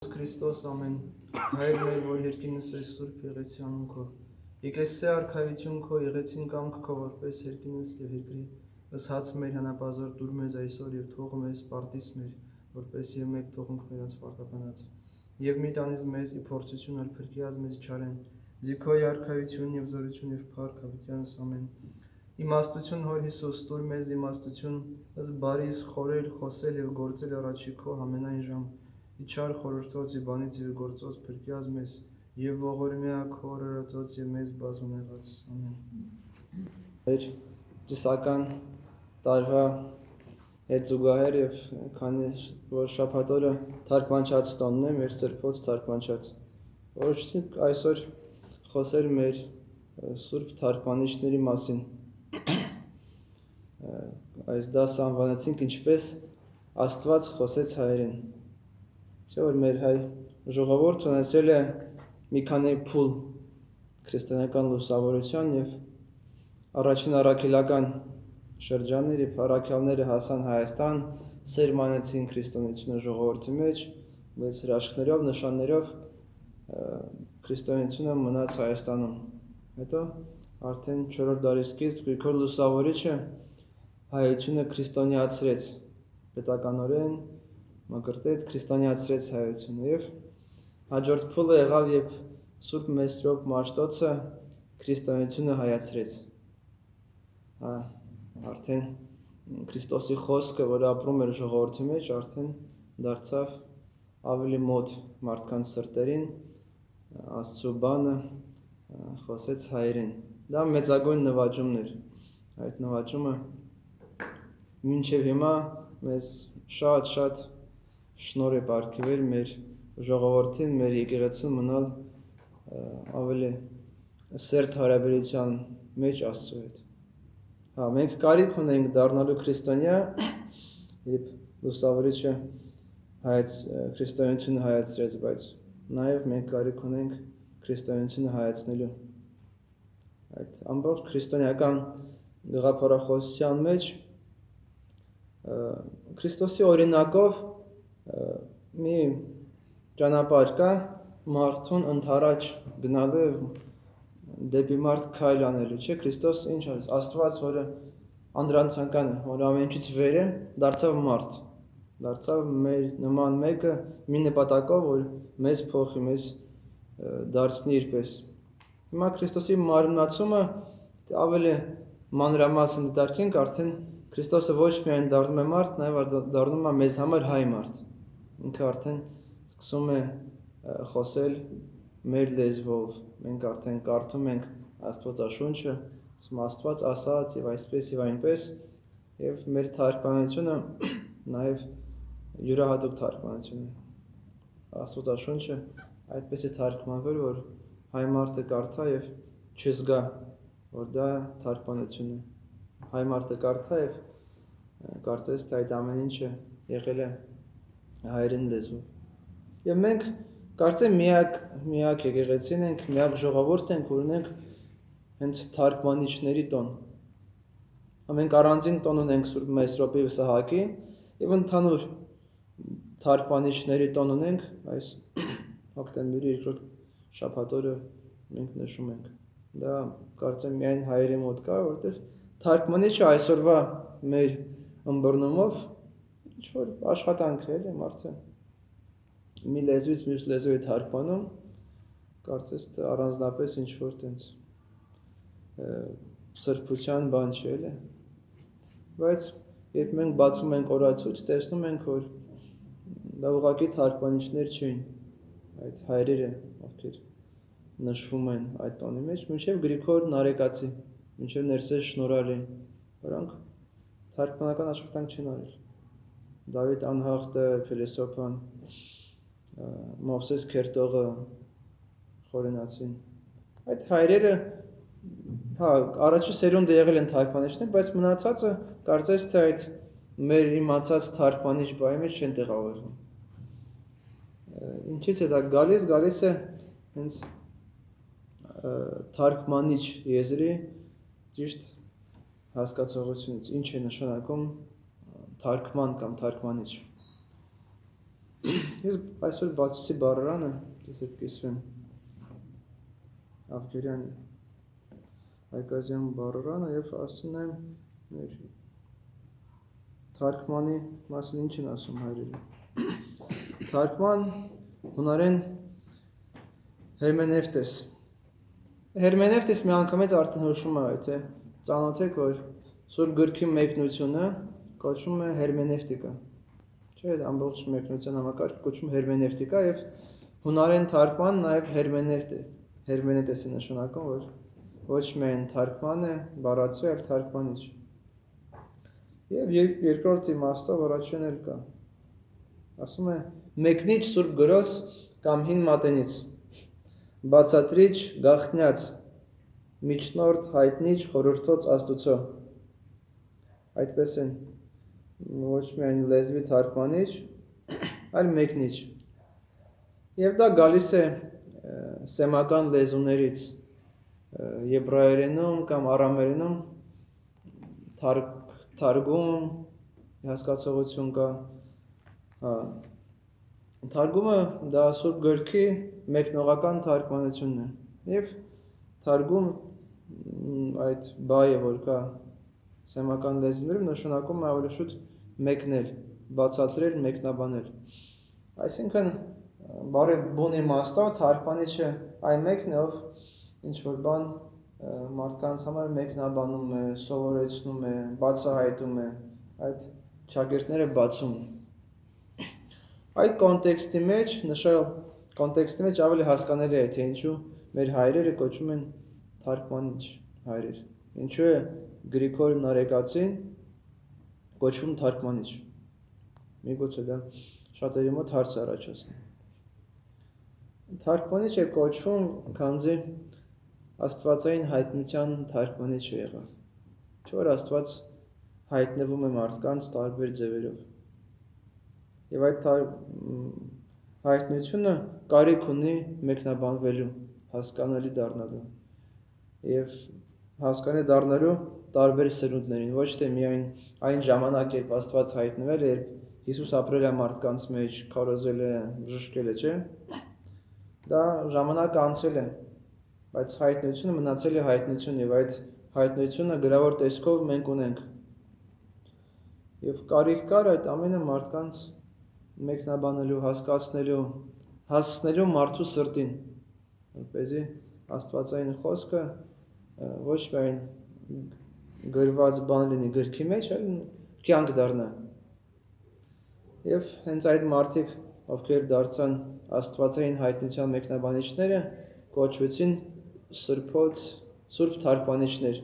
Քրիստոս ամեն հայր մեր, որ երկինս է սուրբ եղեցի անուն քո։ Եկես սե արքայություն քո, եղեցին կամք քո, որպես երկինս եւ երկրի։ Ըսած մեր հանապազոր դուր մեզ այսօր եւ թող մեզ պարտիս մեր, որպես եւ մեկ թողունք մերանց պարտականած։ Եվ մի տանից մեզ ի փորձություն ալ փրկիած մեզ չարեն։ Ձիքոյ արքայություն եւ զորություն եւ փառք հավիտյանս ամեն։ Իմաստություն հոր Հիսուս տուր մեզ իմաստություն, ըստ բարիս խորել, խոսել եւ գործել առաջի քո ամենայն ժամ։ Իչար խորհրդոց ի բանից եւ գործոց փրկյազ մեզ եւ ողորմյա քորրծոց եւ մեզ բազմունեղած ամեն։ Մեր ծիսական տարվա հետ զուգահեռ եւ քանի որ շաբաթօրը թարգմանչած տոնն է, մեր սրբոց թարգմանչած։ Որոշեցինք այսօր խոսել մեր սուրբ թարգմանիչների մասին։ Այս դասը անվանեցինք ինչպես Աստված խոսեց հայերեն։ Չէ՞ որ մեր հայ ժողովուրդը ունեցել է մի քանի փուլ քրիստոնեական լուսավորության եւ առաջին առաքելական շրջանները փառաքյալները հասան Հայաստան, սերմանեցին քրիստոնեությունը ժողովրդի մեջ, մեծ հրաշքներով, նշաններով քրիստոնեությունը մնաց Հայաստանում։ Հետո արդեն 4-րդ դարի սկիզբ Գրիգոր Լուսավորիչը հայությունը քրիստոնեացրեց պետականորեն, մկրտեց, քրիստոնեացրեց հայությունը եւ հաջորդ փուլը եղավ, երբ Սուրբ Մեսրոպ Մաշտոցը քրիստոնեությունը հայացրեց։ Արդեն Քրիստոսի խոսքը, որ ապրում էր ժողովրդի մեջ, արդեն դարձավ ավելի մոտ մարդկանց սրտերին, Աստծո բանը խոսեց հայերեն։ Դա մեծագույն նվաճումն էր։ Այդ նվաճումը մինչև հիմա մեզ շատ շնորհ է պարգևել մեր ժողովրդին, մեր եկեղեցուն մնալ ավելի սերտ հարաբերության մեջ Աստծո հետ։ Մենք կարիք ունենք դառնալու քրիստոնյա, երբ Լուսավորիչը քրիստոնեությունը հայացրեց, բայց նաև մենք կարիք ունենք քրիստոնեությունը հայացնելու։ Այդ ամբողջ քրիստոնեական գաղափարախոսության մեջ Քրիստոսի օրինակով մի ճանապարհ կա մարդուն ընդառաջ գնալու դեպի մարդ քայլ անելու, չէ՞։ Քրիստոս ինչ արեց, Աստված, որը անդրանցական է, որ ամեն ինչից վեր է, դարձավ մարդ, դարձավ մեր նման մեկը մի նպատակով, որ մեզ փոխի, մեզ դարձնի իրպես։ Հիմա Քրիստոսի մարմնացումը ավելի մանրամասն դիտարկենք, արդեն Քրիստոսը ոչ միայն դառնում է մարդ, նաև դառնում է մեզ համար հայ մարդ։ Ինքը արդեն սկսում է խոսել մեր լեզվով։ Մենք արդեն կարդում ենք Աստվածաշունչը, ասում Աստված ասաց եւ այսպես եւ այնպես, եւ մեր թարգմանությունը նաեւ յուրահատուկ թարգմանություն է։ Աստվածաշունչը այդպես է թարգմանվել, որ հայ մարդը կարդա եւ չզգա, որ դա թարգմանություն է։ Հայ մարդը կարդա եւ կարծես թե այդ ամեն ինչը եղել է հայերեն լեզվով։ Եվ մենք կարծեմ միակ եկեղեցին ենք, միակ ժողովուրդ ենք, որ ունենք հենց թարգմանիչների տոն։ Մենք առանձին տոն ունենք Սուրբ Մեսրոպի Սահակի եւ ընդհանուր թարգմանիչների տոն ունենք այս հոկտեմբերի 2-րդ շաբաթօրը մենք նշում ենք։ Դա կարծեմ միայն հայերի մոտ կա, որտեղ թարգմանիչը այսօրվա մեր ըմբռնումով ինչ որ աշխատանք է, էլի մարդը մի լեզվից մյուս լեզու է թարգմանում, կարծես թե առանձնապես ինչ որ տենց սրբության բան չէ, էլի։ Բայց երբ մենք բացում ենք օրացույց, տեսնում ենք, որ դա ուղղակի թարգմանիչներ չէին, այդ հայրերը, ովքեր նշվում են այդ տոնի մեջ, մինչև Գրիգոր Նարեկացի, մինչև Ներսես Շնորհալի, որոնք թարգմանական աշխատանք չեն արել։ Դավիթ Անհախտը, Փիլիսոփան, Մովսես Քերտողը, Խորենացին։ Այդ հայրերը, առաջի սերունդը եղել են թարգմանիչներ, բայց մնացածը կարծես թե այդ մեր իմացած թարգմանիչ բայի մեջ չեն տեղավորվում։ Ինչից է դա գալիս է հենց թարգմանիչ եզրի ճիշտ հասկացողությունից, ինչ է նշանակում թարգման կամ թարգմանիչ։ Ես այսօր բացեցի բառարանը, դեսեք կիսվեմ Ավգերյան Հայկազյան բառարանը և ասում եմ մեր թարգմանի մասին ինչ են ասում հայրերը։ Թարգման հունարեն հերմենևտես։ Հերմենևտես մի անգամից արդեն հուշում է, թե ծանոթ եք, որ Սուրբ գրքի մեկնությունը կոչվում է հերմենևտիկա։ Չէ, ամբողջ մեկնության համակարգը կոչվում հերմենևտիկա և հունարեն թարգման նաև հերմենևտես է նշանակում, որ ոչ միայն թարգման է, բառացու, այլ թարգմանիչ։ Եվ երկրորդ իմաստով առաջին էլ կա։ Ասում է մեկնիչ Սուրբ գրոց կամ հին մատենից, բացատրիչ գաղտնյաց, միջնորդ հայտնիչ խորհրդոց Աստուծո։ Այդպես են ոչ միայն լեզվի թարգմանիչ, այլ մեկնիչ։ Եվ դա գալիս է սեմական լեզուներից, եբրայերենում կամ արամերենում թարգում հասկացողություն կա։ Թարգումը դա Սուրբ գրքի մեկնողական թարգմանությունն է։ Եվ թարգում այդ բայը, որ կա սեմական լեզուներում, նշանակում է ավելի շուտ մեկնել, բացատրել, մեկնաբանել։ Այսինքն բարի բուն իմաստով թարգմանիչը այն մեկն է, ով ինչ-որ բան մարդկանց համար մեկնաբանում է, սովորեցնում է, բացահայտում է, այդ ճակերտները բացում է։ Այդ կոնտեքստի մեջ, նշել կոնտեքստի մեջ ավելի հասկանալի է, թե ինչու մեր հայրերը կոչվում են թարգմանիչ հայրեր։ Ինչու է Գրիգոր Նարեկացին կոչվում թարգմանիչ։ Միգուցե դա շատերի մոտ հարց առաջացնի։ Թարգմանիչ է կոչվում, քանզի աստվածային հայտնության թարգմանիչ է եղավ։ Չէ՞ որ Աստված հայտնվում է մարդկանց տարբեր ձևերով։ Եվ այդ հայտնությունը կարիք ունի մեկնաբանվելու, հասկանալի դառնալու։ Եվ հասկանալի դառնալու տարբեր սերունդներին, ոչ թե միայն այն ժամանակ, երբ Աստված հայտնվել է, երբ Հիսուս ապրել է մարդկանց մեջ, քարոզել է, բժշկել է, չէ՞։ Դա ժամանակը անցել է, բայց հայտնությունը մնացել է հայտնություն եւ այդ հայտնությունը գրավոր տեսքով մենք ունենք։ Եվ կարիք կար այդ ամենը մարդկանց մեկնաբանելու, հասկացնելու, հասցնելու մարդու սրտին, որպեսզի Աստվածային խոսքը ոչ միայն գրված բան լինի գրքի մեջ, այլ կյանք դառնա։ Եվ հենց այդ մարդիկ, ովքեր դարձան Աստվածային հայտնության մեկնաբանիչները, կոչվեցին Սուրբ թարգմանիչներ,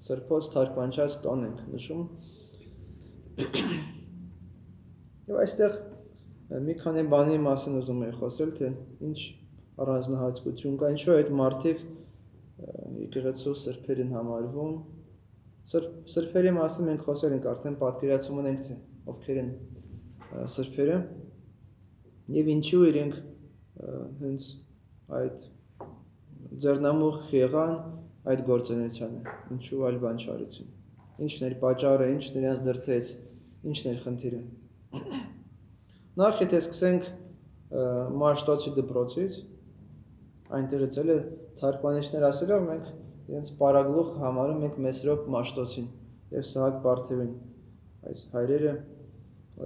Սրբոց թարգմանչած տոն ենք նշում։ Եվ այստեղ մի քանի բանի մասին ուզում եմ խոսել, թե ինչ առանձնահատկություն կա, ինչու այդ մարդիկ եկեղեցու սրբեր են համարվում։ Սրբերի մասին մենք խոսել ենք, արդեն պատկերացում ունենք, թե ովքեր են սրբերը եւ ինչու իրենք հենց այդ ձեռնամուխ եղան այդ գործունեությանը, ինչու այլ բան չարեցին, ինչն էր պատճառը, ինչն նրանց դրդեց, ինչն էր խնդիրը։ Նախ եթե սկսենք Մաշտոցի դպրոցից, այնտեղից էլ է թարգմանիչներ ասելով մենք իրենց պարագլուխ համարում ենք Մեսրոպ Մաշտոցին եւ Սահակ Պարթևին։ Այս հայրերը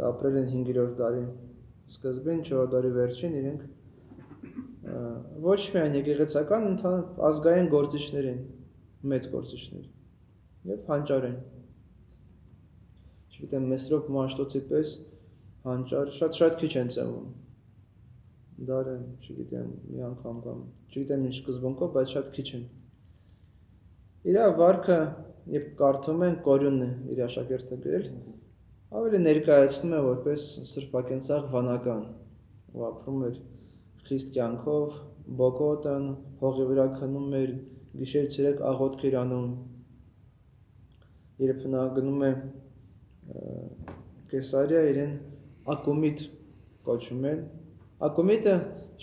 ապրել են 5-րդ դարի սկզբին, 4-րդ դարի վերջին, իրենք ոչ միայն եկեղեցական, ազգային գործիչներ են, մեծ գործիչներ եւ հանճար են։ Չգիտեմ, Մեսրոպ Մաշտոցի պես հանճար շատ քիչ են ծնվում։ Դարը, չգիտեմ, մի անգամ կամ չգիտեմ ինչ սկզբունքով, բայց շատ քիչ են։ Իր վարքը, երբ կարդում են, Կորյունն է իր աշակերտը գրել, ավելի ներկայացնում է որպես սրբակենցաղ վանական, ու ապրում էր խիստ կյանքով, բոկոտն, հողի վրա քնում էր, գիշեր-ցերեկ աղոթք էր անում։ Երբ նա գնում է Կեսարիա, իրեն Ակումիտ կոչում են։ Ակումիտը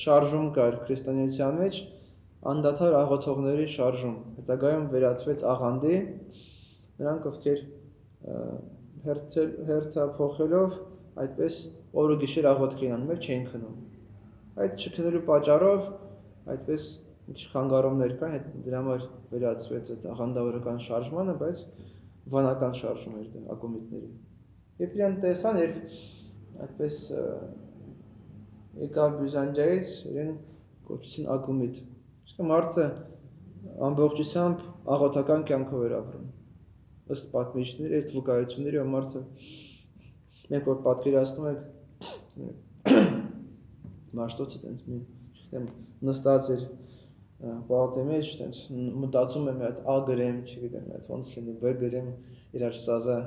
շարժում կար քրիստոնեության մեջ, անդադար աղոթողների շարժում, հետագայում վերածվեց աղանդի, նրանք ովքեր հերթափոխելով այդպես օրը գիշեր աղոթք էին անում, էլ չէին քնում։ Այդ չքնելու պատճառով այդպես ինչ խանգարումներ կան, դրա համար վերածվեց այդ աղանդավորական շարժմանը, բայց վանական շարժում էր դա ակումբների։ Երբ իրան տեսան, երբ այդպես եկավ Բյուզանդիայից, իրեն կոչեցին ակումիտ։ Իսկ մարդը ամբողջությամբ աղոթական կյանքով էր ապրում։ Ըստ պատմիչների, ըստ վկայությունների, մարդը մենք որ պատկերացնում ենք Մաշտոցը տենց մի, չգիտեմ, նստած էր պալատի մեջ, տենց մտածում եմ այդ A գրեմ, չգիտեմ, այդ ոնց լինի B գրեմ, իրար սազա։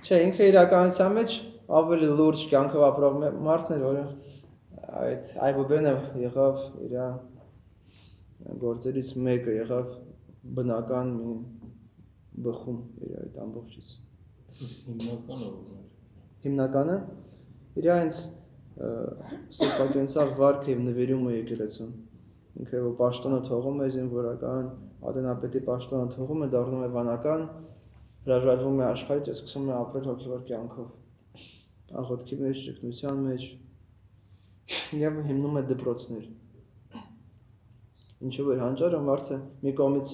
Չէ, ինքը իրականության մեջ ավելի լուրջ կյանքով ապրող մարդն էր, որը այդ այբուբենը եղավ իր գործերից մեկը, եղավ բնական մի բխում իր այդ ամբողջից։ Հիմնականը իր այնց սեփակենցավ վարք եւ նվիրումը եկեղեցուն։ Ինքը որ պաշտոնը թողում է զինվորական, ատենապետի պաշտոնը թողում է, դառնում է վանական, հրաժարվում է աշխարհից եւ սկսում է ապրել հոգեվոր կյանքով։ Աղոթքի մեջ, ճգնության մեջ եւ հիմնում է դպրոցներ։ Ինչու որ հանճարը մարդը մի կողմից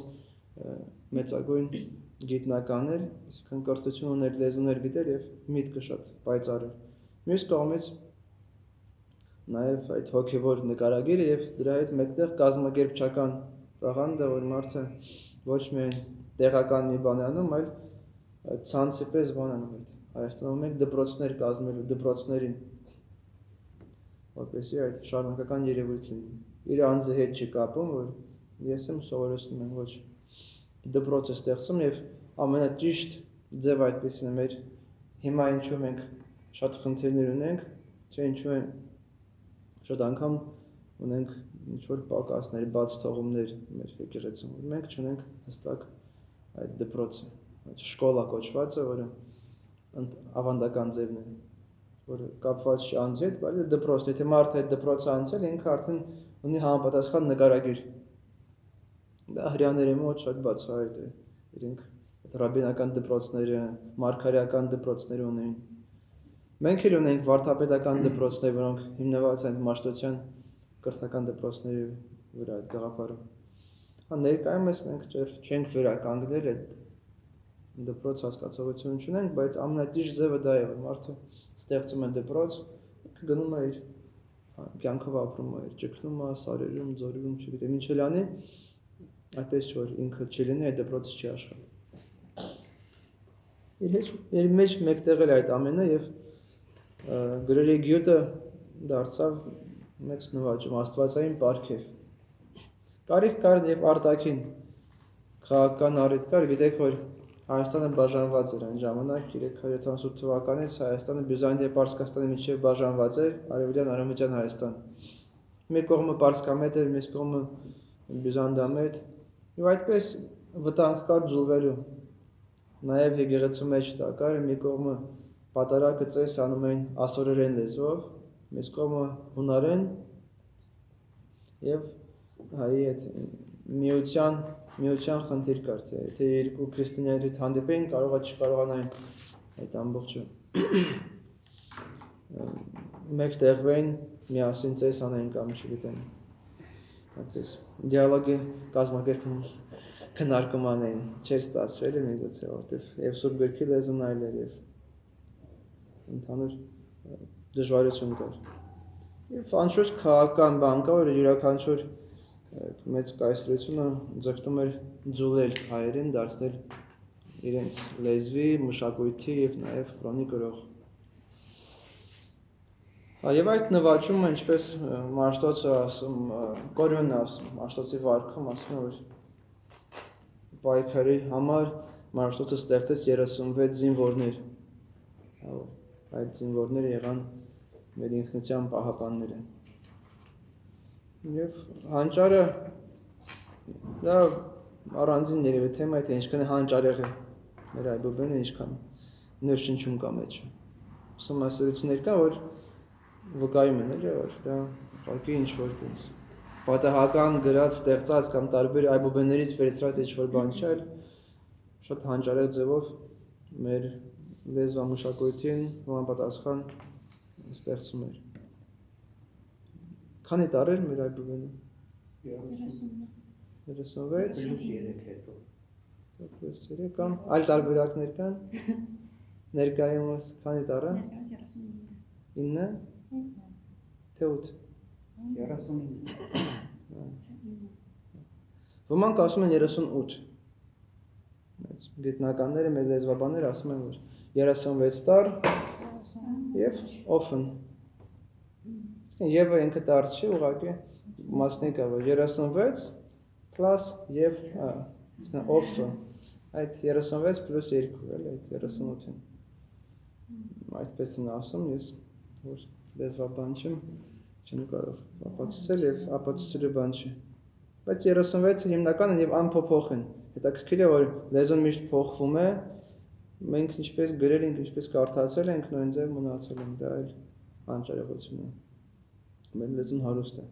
մեծագույն գիտնական էր, այսինքն կրթություն ուներ, լեզուներ գիտեր եւ միտքը շատ պայծառ էր։ Մյուս կողմից նաև այդ հոգևոր նկարագիրը եւ դրա հետ մեկտեղ կազմակերպչական տաղանդը, որ մարդը ոչ միայն տեղական մի բան անում, այլ ցանցի պես բան անում այդ։ Հայաստանում մենք դպրոցներ կազմելու, դպրոցներին, որպեսզի այդ շարունակական երևույթ լինի։ Իր անձի հետ չի կապում, որ ես եմ սովորեցնում եմ, ոչ դպրոց է ստեղծում եւ ամենաճիշտ ձև այդպեսին է մեր հիմա ինչու մենք շատ խնդիրներ ունենք, չէ ինչու են շատ անգամ ունենք ինչ-որ պակասներ, բաց թողումներ մեր եկեղեցում։ Մենք չունենք հստակ այդ դպրոցը, այդ շկոլա կոչվածը, որը ավանդական ձևն է, որը կապված չի անձի հետ, բայց դպրոցն է։ Եթե մարդը այդ դպրոցը անցել, ինքը արդեն ունի համապատասխան նկարագիր։ Դա հрьяաների մոտ շատ բացահայտ է։ Իրենք այդ ռաբինական դպրոցները, մարգարեական դպրոցներ ունեն։ Մենք էլ ունենք վարդապետական դպրոցներ, որոնք հիմնված են Մաշտոցյան կրթական դպրոցների վրա այդ գաղափարը։ Ներկայումս մենք չենք վերականգնել այդ դպրոց հասկացողություն չունենք, բայց ամենաճիշտ ձևը դա է, որ մարդը ստեղծում է դպրոց, գնում է իր կյանքով ապրում է, ճգնում է, սարերում, ձորերում, չգիտեմ ինչ էլ անի, այդպես որ ինքը չլինի, այդ դպրոցը չի աշխատ։ Իր մեջ մեկտեղ էլ այդ ամենը եւ գրերի գյուտը դարձավ մեծ նվաճում, աստվածային պարգև։ Կարիք կար եւ արտաքին քաղաքական առիթ կար, գիտեք որ Հայաստանը բաժանված էր այն ժամանակ 378 թվականից Հայաստանը Բյուզանդիա Պարսկաստանի միջև բաժանված էր արևելյան արևմտյան Հայաստան։ Մի կողմը Պարսկամետ էր, մյուս կողմը Բյուզանդամետ, եւ այդպես վտանգ կար ձուլվելու։ Նաեւ եկեղեցու մեջ դա կար, մի կողմը պատարագը ծես անում էին ասորերեն լեզվով, մյուս կողմը հունարեն եւ հայի այդ միության խնդիր կար, թե երկու քրիստոնյաների հանդիպեին, կարողա չկարողանային այդ ամբողջը մեկ տեղվեին միասին ծես անային կամ չգիտեմ, այդպես դիալոգի կազմակերպում քննարկում էին, չէր ստացվել միգուցե, որտեվ եւ Սուրբ Գրքի լեզուն այլ էր եւ ընդհանուր դժվարություն կար։ Եվ անշուշտ քաղաքական բան կա, որ յուրաքանչյուր մեծ կայսրությունը ձգտում էր ձուլել հայերին, դարձնել իրենց լեզվի, մշակույթի եւ նաեւ կրոնի գրող։ Եվ այդ նվաճումը, ինչպես Մաշտոցը ասում, Կորյունն ասում, Մաշտոցի վարքում ասում է, որ պայքարի համար Մաշտոցը ստեղծեց 36 զինվորներ։ Այդ զինվորները եղան մեր ինքնության պահապանները։ Եվ հանճարը դա առանձին երևի թեմա է, թե ինչքան է հանճարեղ է մեր այբուբենը, ինչքան ներշնչում կա մեջը։ Ուսումնասիրություններ կա, որ վկայում են, որ դա ուղղակի ինչ-որ տենց պատահական գրած, ստեղծած կամ տարբեր այբուբեններից վերցրած ինչ-որ բան չէ, այլ շատ հանճարեղ ձևով մեր լեզվամշակույթին համապատասխան ստեղծում էր։ Քանի տարի մեր այդ բուբենը։ 36 plus 3 կամ այլ տարբերակներ կան։ Ներկայումս քանի տարի։ 9 թե 8։ 39։ Ոմանք ասում են 38։ Մեծ գիտնականները, մեր լեզվաբանները ասում են, որ 36 տար եւ օֆն։ Եվը ինքը տար չի, ուղղակի մասնիկ է, որ 36 plus եւ օֆը։ Այդ 36 plus 2, էլի, այդ 38-ին։ Այդպես են ասում, ես որ լեզվաբան չեմ կարող ապացուցել եւ ապացուցելու բան չի։ Բայց 36-ը հիմնական եւ անփոփոխ են։ Հետաքրքիր է, որ լեզուն միշտ փոխվում է, մենք ինչպես գրել ենք, ինչպես կարդացել ենք, նույն ձև մնացել ենք, դա այլ անճարեղություն է։ Մեր լեզուն հարուստ է։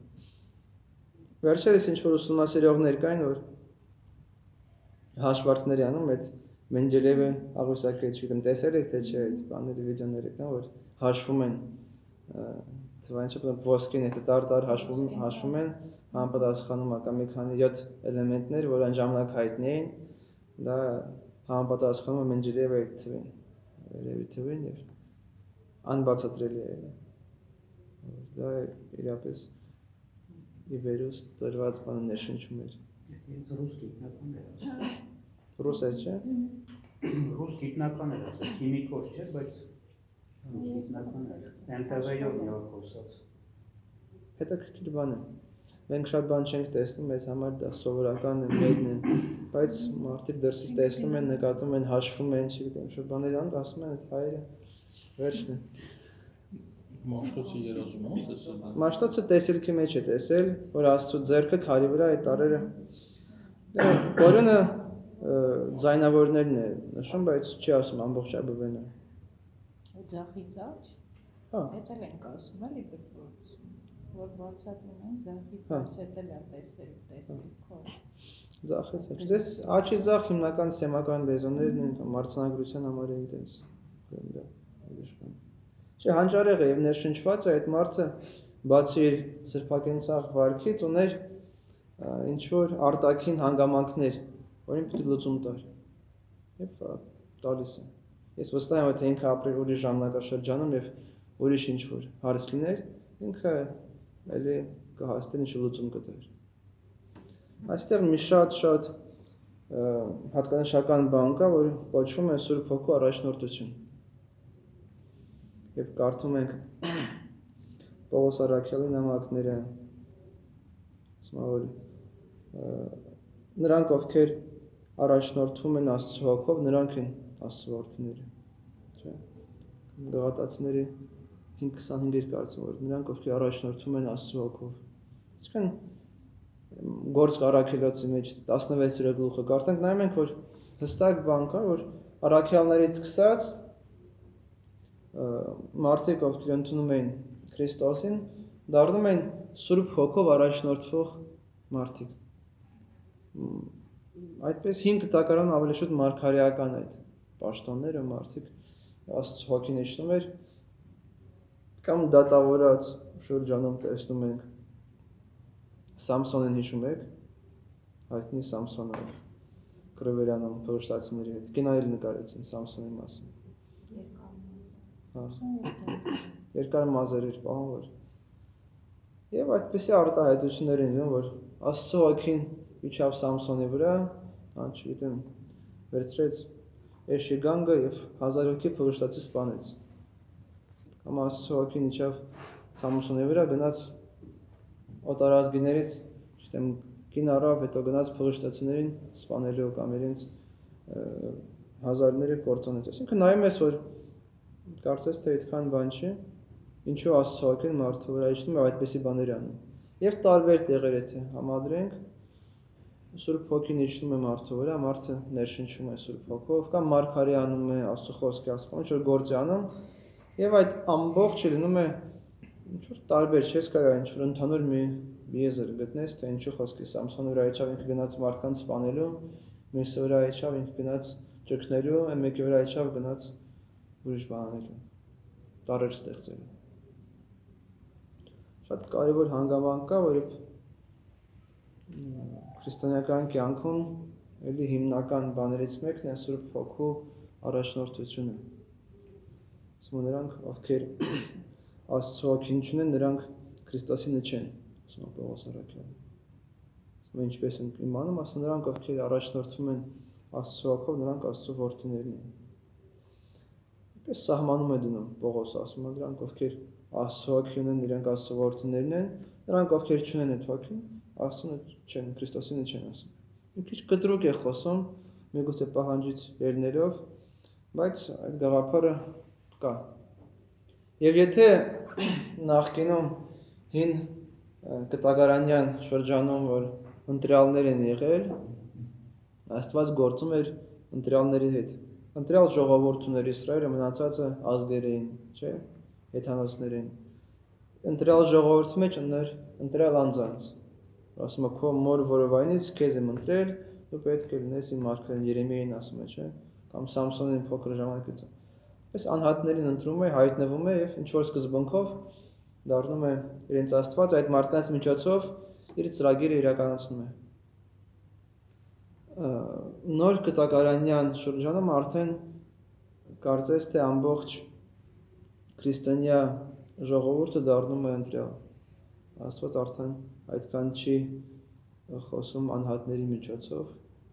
Վերջերս ինչ որ ուսումնասիրողներ կային, որ հաշվարկների անում այդ Մենդելեևը աղյուսակը, չգիտեմ, տեսել եք թե չէ, այդ բաների վիդեոները կան, որ հաշվում են թվային ոսկին այդ տար հաշվում են, համապատասխանում ակա մի քանի 7 էլեմենտներ, որ այն ժամանակ հայտնի էին, դա համապատասխանում է Մենդելեևը այդ թվին, երևի թվին եւ անբացատրելի է։ Դա իրապես իվերուս տրված բանը ներշնչում էր։ Ռուս գիտնական էր ասել։ Ռուս է, չէ։ Ռուս գիտնական էր ասել, քիմիկոս չէ, բայց ռուս գիտնական էր։ NTV-ով մի օր խոսած։ Հետաքրքիր բան է։ Մենք շատ բան չենք տեսնում, մեզ համար դա սովորական է, մեկն է, բայց մարդիկ դրսից տեսնում են, նկատում են, հաշվում են, չգիտեմ, ինչ բաներ անում, ասում են, այդ հայերը վերջն է։ Մաշտոցի երազում ո՞ց տեսել։ Մաշտոցը տեսիլքի մեջ է տեսել, որ Աստծո ձեռքը քարի վրա այդ տարերը Որոնը ձայնավորներն է նշում, բայց չի ասում ամբողջաբովենը։ Ձախից աջ։ Հա։ Էդ էլ ենք ասում, էլի դպրոց, որ բացատրում են ձախից աջ, էդ էլ է տեսել քո։ Ձախից աջ։ Դες աչի ձախ հիմնական սեմական լեզուներն են, մարցանագրության համար է այդպես։ Դա ուրիշ բան։ Չէ, հանճարեղ է եւ ներշնչված է այդ մարդը, բացի իր սրբակենցաղ վարքից ուներ ինչ որ արտաքին հանգամանքներ, որին պետք է լուծում տար։ Եվ տալիս է։ Ես վստահ եմ, թե ինքը ապրել ուրիշ ժամանակաշրջանում եւ ուրիշ ինչ որ հարց լիներ, ինքը էլի կհաստատի ինչ լուծում կտար։ Այստեղ մի շատ հատկանշական բան կա, որ կոչվում է Սուրբ Հոգու առաջնորդություն։ Եվ կարդում ենք Պողոս առաքյալի նամակները, ասում որ նրանք ովքեր առաջնորդվում են Աստծո հոգով, նրանք են Աստծո որդիները, չէ՞։ Գաղատացիների 5:25-ը կարծում որ նրանք ովքեր առաջնորդվում են Աստծո հոգով։ Իսկն Գործք առաքելոցի մեջ 16-րդ գլուխը կարդանք, նայում ենք որ հստակ բան կա, որ առաքյալներից սկսած մարդիկ ովքեր ընդունում են Քրիստոսին, դառնում են Սուրբ Հոգով առաջնորդվող մարդիկ։ Այդպես 5 տակարան ավելի շուտ մարգարեական այդ պաշտոնները մարդիկ Աստծո հոգին իջնում էր կամ դատավորած շրջանում տեսնում ենք Սամսոնին հիշում եք, հայտնի Սամսոնը Կրովերյանում փոշտացիների հետ կինոներ նկարեցին Սամսոնի մասին։ Երկար մազեր էր պահում որ։ Եվ այդպեսի արտահայտություններ են լինում, որ Աստծո հոգին իջավ Սամսոնի վրա, չգիտեմ, վերցրեց Էշիգանգը եւ 1000 հոգի փոշտացի սպանեց։ Կամ Աստծո հոգին իջավ Սամսոնի վրա, գնաց օտարազգիներից, չգիտեմ, կին առավ, հետո գնաց փոշտացիներին սպանելու կամ իրենց հազարները կործանեց։ Այսինքն նայում ես, որ կարծես թե այդքան բան չի, ինչու Աստծո հոգին մարդու վրա իջնում է այդպիսի բաներ անում։ Եվ տարբեր տեղեր եթե համադրենք, Սուրբ Հոգին իջնում է մարդու վրա, մարդը ներշնչվում է Սուրբ Հոգով, կամ մարգարե անում է Աստծո խոսքի հասկանում, ինչ որ գործ անում, եւ այդ ամբողջը լինում է ինչ որ տարբեր, չես կարող ինչ որ ընդհանուր մի եզր գտնես, թե ինչու խոսքի Սամսոնի վրա իջավ ինքը գնաց մարդկանց սպանելու, մյուսի վրա իջավ ինքը գնաց ճգնելու, մեկի վրա իջավ գնաց ուրիշ բան անելու, տարեր ստեղծելու։ շատ կարևոր հանգամանք կա, որ քրիստոնեական կյանքում էլի հիմնական բաներից մեկն է Սուրբ Հոգու առաջնորդությունը։ Ասում են նրանք, ովքեր Աստծո հոգին չունեն, նրանք Քրիստոսինը չեն, ասում է Պողոս առաքյալը։ Ասում են ինչպես են իմանում, ասում նրանք, ովքեր առաջնորդվում են Աստծո հոգով, նրանք Աստծո որդիներն են։ Այդպես սահմանում է դնում Պողոսը, ասում է նրանք, ովքեր Աստծո հոգի ունեն, իրենք Աստծո որդիներն են, նրանք ովքեր չունեն այդ հոգին, Աստծո չեն, Քրիստոսինը չեն ասում։ Մի քիչ կտրուկ է խոսում, միգուցե պահանջից ելնելով, բայց այդ գաղափարը կա։ Եվ եթե նախկինում հին կտակարանյան շրջանում, որ ընտրյալներ են եղել, Աստված գործում էր ընտրյալների հետ։ Ընտրյալ ժողովուրդ ուներ Իսրայելը, մնացածը ազգեր էին, չէ՞, հեթանոսներ էին։ Ընտրյալ ժողովրդի մեջ ուներ ընտրյալ անձանց։ Ասում է քո մոր որովայնից քեզ եմ ընտրել, դու պետք է լինես իմ մարգարեն, Երեմիային ասում է, չէ՞, կամ Սամսոնին փոքր ժամանակից։ Այս անհատներին ընտրում է, հայտնվում է եւ ինչ որ սկզբունքով դառնում է իրենց Աստված, այդ մարդկանց միջոցով իր ծրագիրը իրականացնում է։ Նոր կտակարանյան շրջանում արդեն կարծես թե ամբողջ քրիստոնյա ժողովուրդը դառնում է ընտրյալ։ Աստված արդեն այդքան չի խոսում անհատների միջոցով,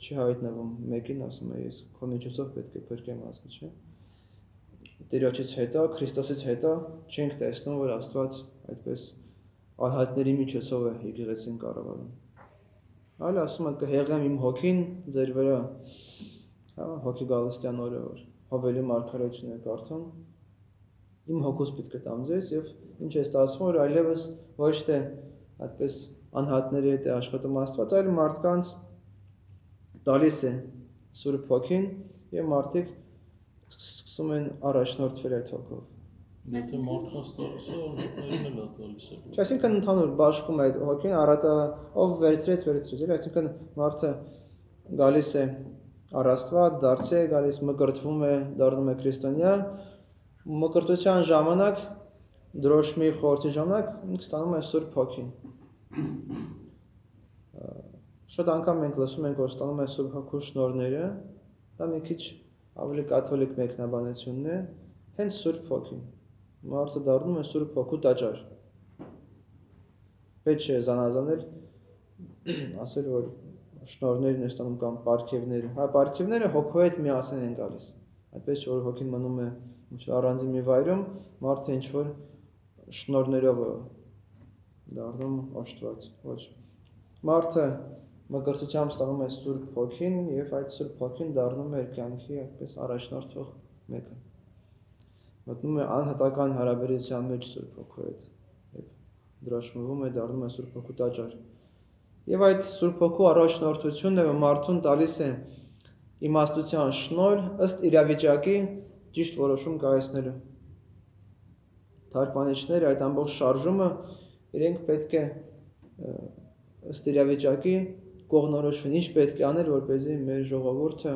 չի հայտնվում մեկին, ասում է ես քո միջոցով պետք է փրկեմ ազգը, չէ՞։ Տիրոջից հետո, Քրիստոսից հետո չենք տեսնում, որ Աստված այդպես անհատների միջոցով է եկեղեցին կառավարում։ Այլ ասում է կհեղեմ իմ հոգին ձեր վրա, հա, հոգի գալստյան օրը, որ Հովելի մարգարեությունը կարդում, իմ հոգուս պետք է տամ ձեզ եւ ինչ է ստացվում, որ այլևս ոչ թե այդպես անհատների հետ է աշխատում Աստված, այլ մարդկանց տալիս է Սուրբ Հոգին եւ մարդիկ սկսում են առաջնորդվել այդ հոգով։ Եթե մարդկանց տալիս է, անհատներին էլ տալիս է։ Չէ, այսինքն ընդհանուր բաշխում է այդ հոգին, առատա ով վերցրեց, էլի, այսինքն մարդը գալիս է առաստված, դարձի է գալիս, մկրտվում է, դառնում է քրիստոնյա, մկրտության ժամանակ, դրոշմի խորհրդի ժամանակ ինքը ստանում է Սուրբ Հոգին։ Շատ անգամ մենք լսում ենք, որ ստանում է Սուրբ Հոգու շնորհները, դա մի քիչ ավելի կաթոլիկ մեկնաբանությունն է, հենց Սուրբ Հոգին։ Մարդը դառնում է Սուրբ Հոգու տաճար։ Պետք չէ զանազանել, ասել, որ շնորհներն են ստանում կամ պարգևները։ Հա, պարգևները հոգու հետ միասին են գալիս։ Այդպես չէ, որ հոգին մնում է ինչ-որ առանձին մի վայրում, մարդը ինչ-որ շնորհներով դառնում օժտված։ Ոչ։ Մարդը մկրտությամբ ստանում է Սուրբ Հոգին եւ այդ Սուրբ Հոգին դառնում է իր կյանքի այդպես առաջնորդող մեկը։ Մտնում է անհատական հարաբերության մեջ Սուրբ Հոգու հետ եւ դրոշմվում է, դառնում է Սուրբ Հոգու տաճար։ Եվ այդ Սուրբ Հոգու առաջնորդությունը մարդուն տալիս է իմաստության շնորհ ըստ իրավիճակի ճիշտ որոշում կայացնելու։ Թարգմանիչները այդ ամբողջ շարժումը իրենք պետք է ըստ իրավիճակի կողնորոշվեն, ինչ պետք է անել, որպեսզի մեր ժողովուրդը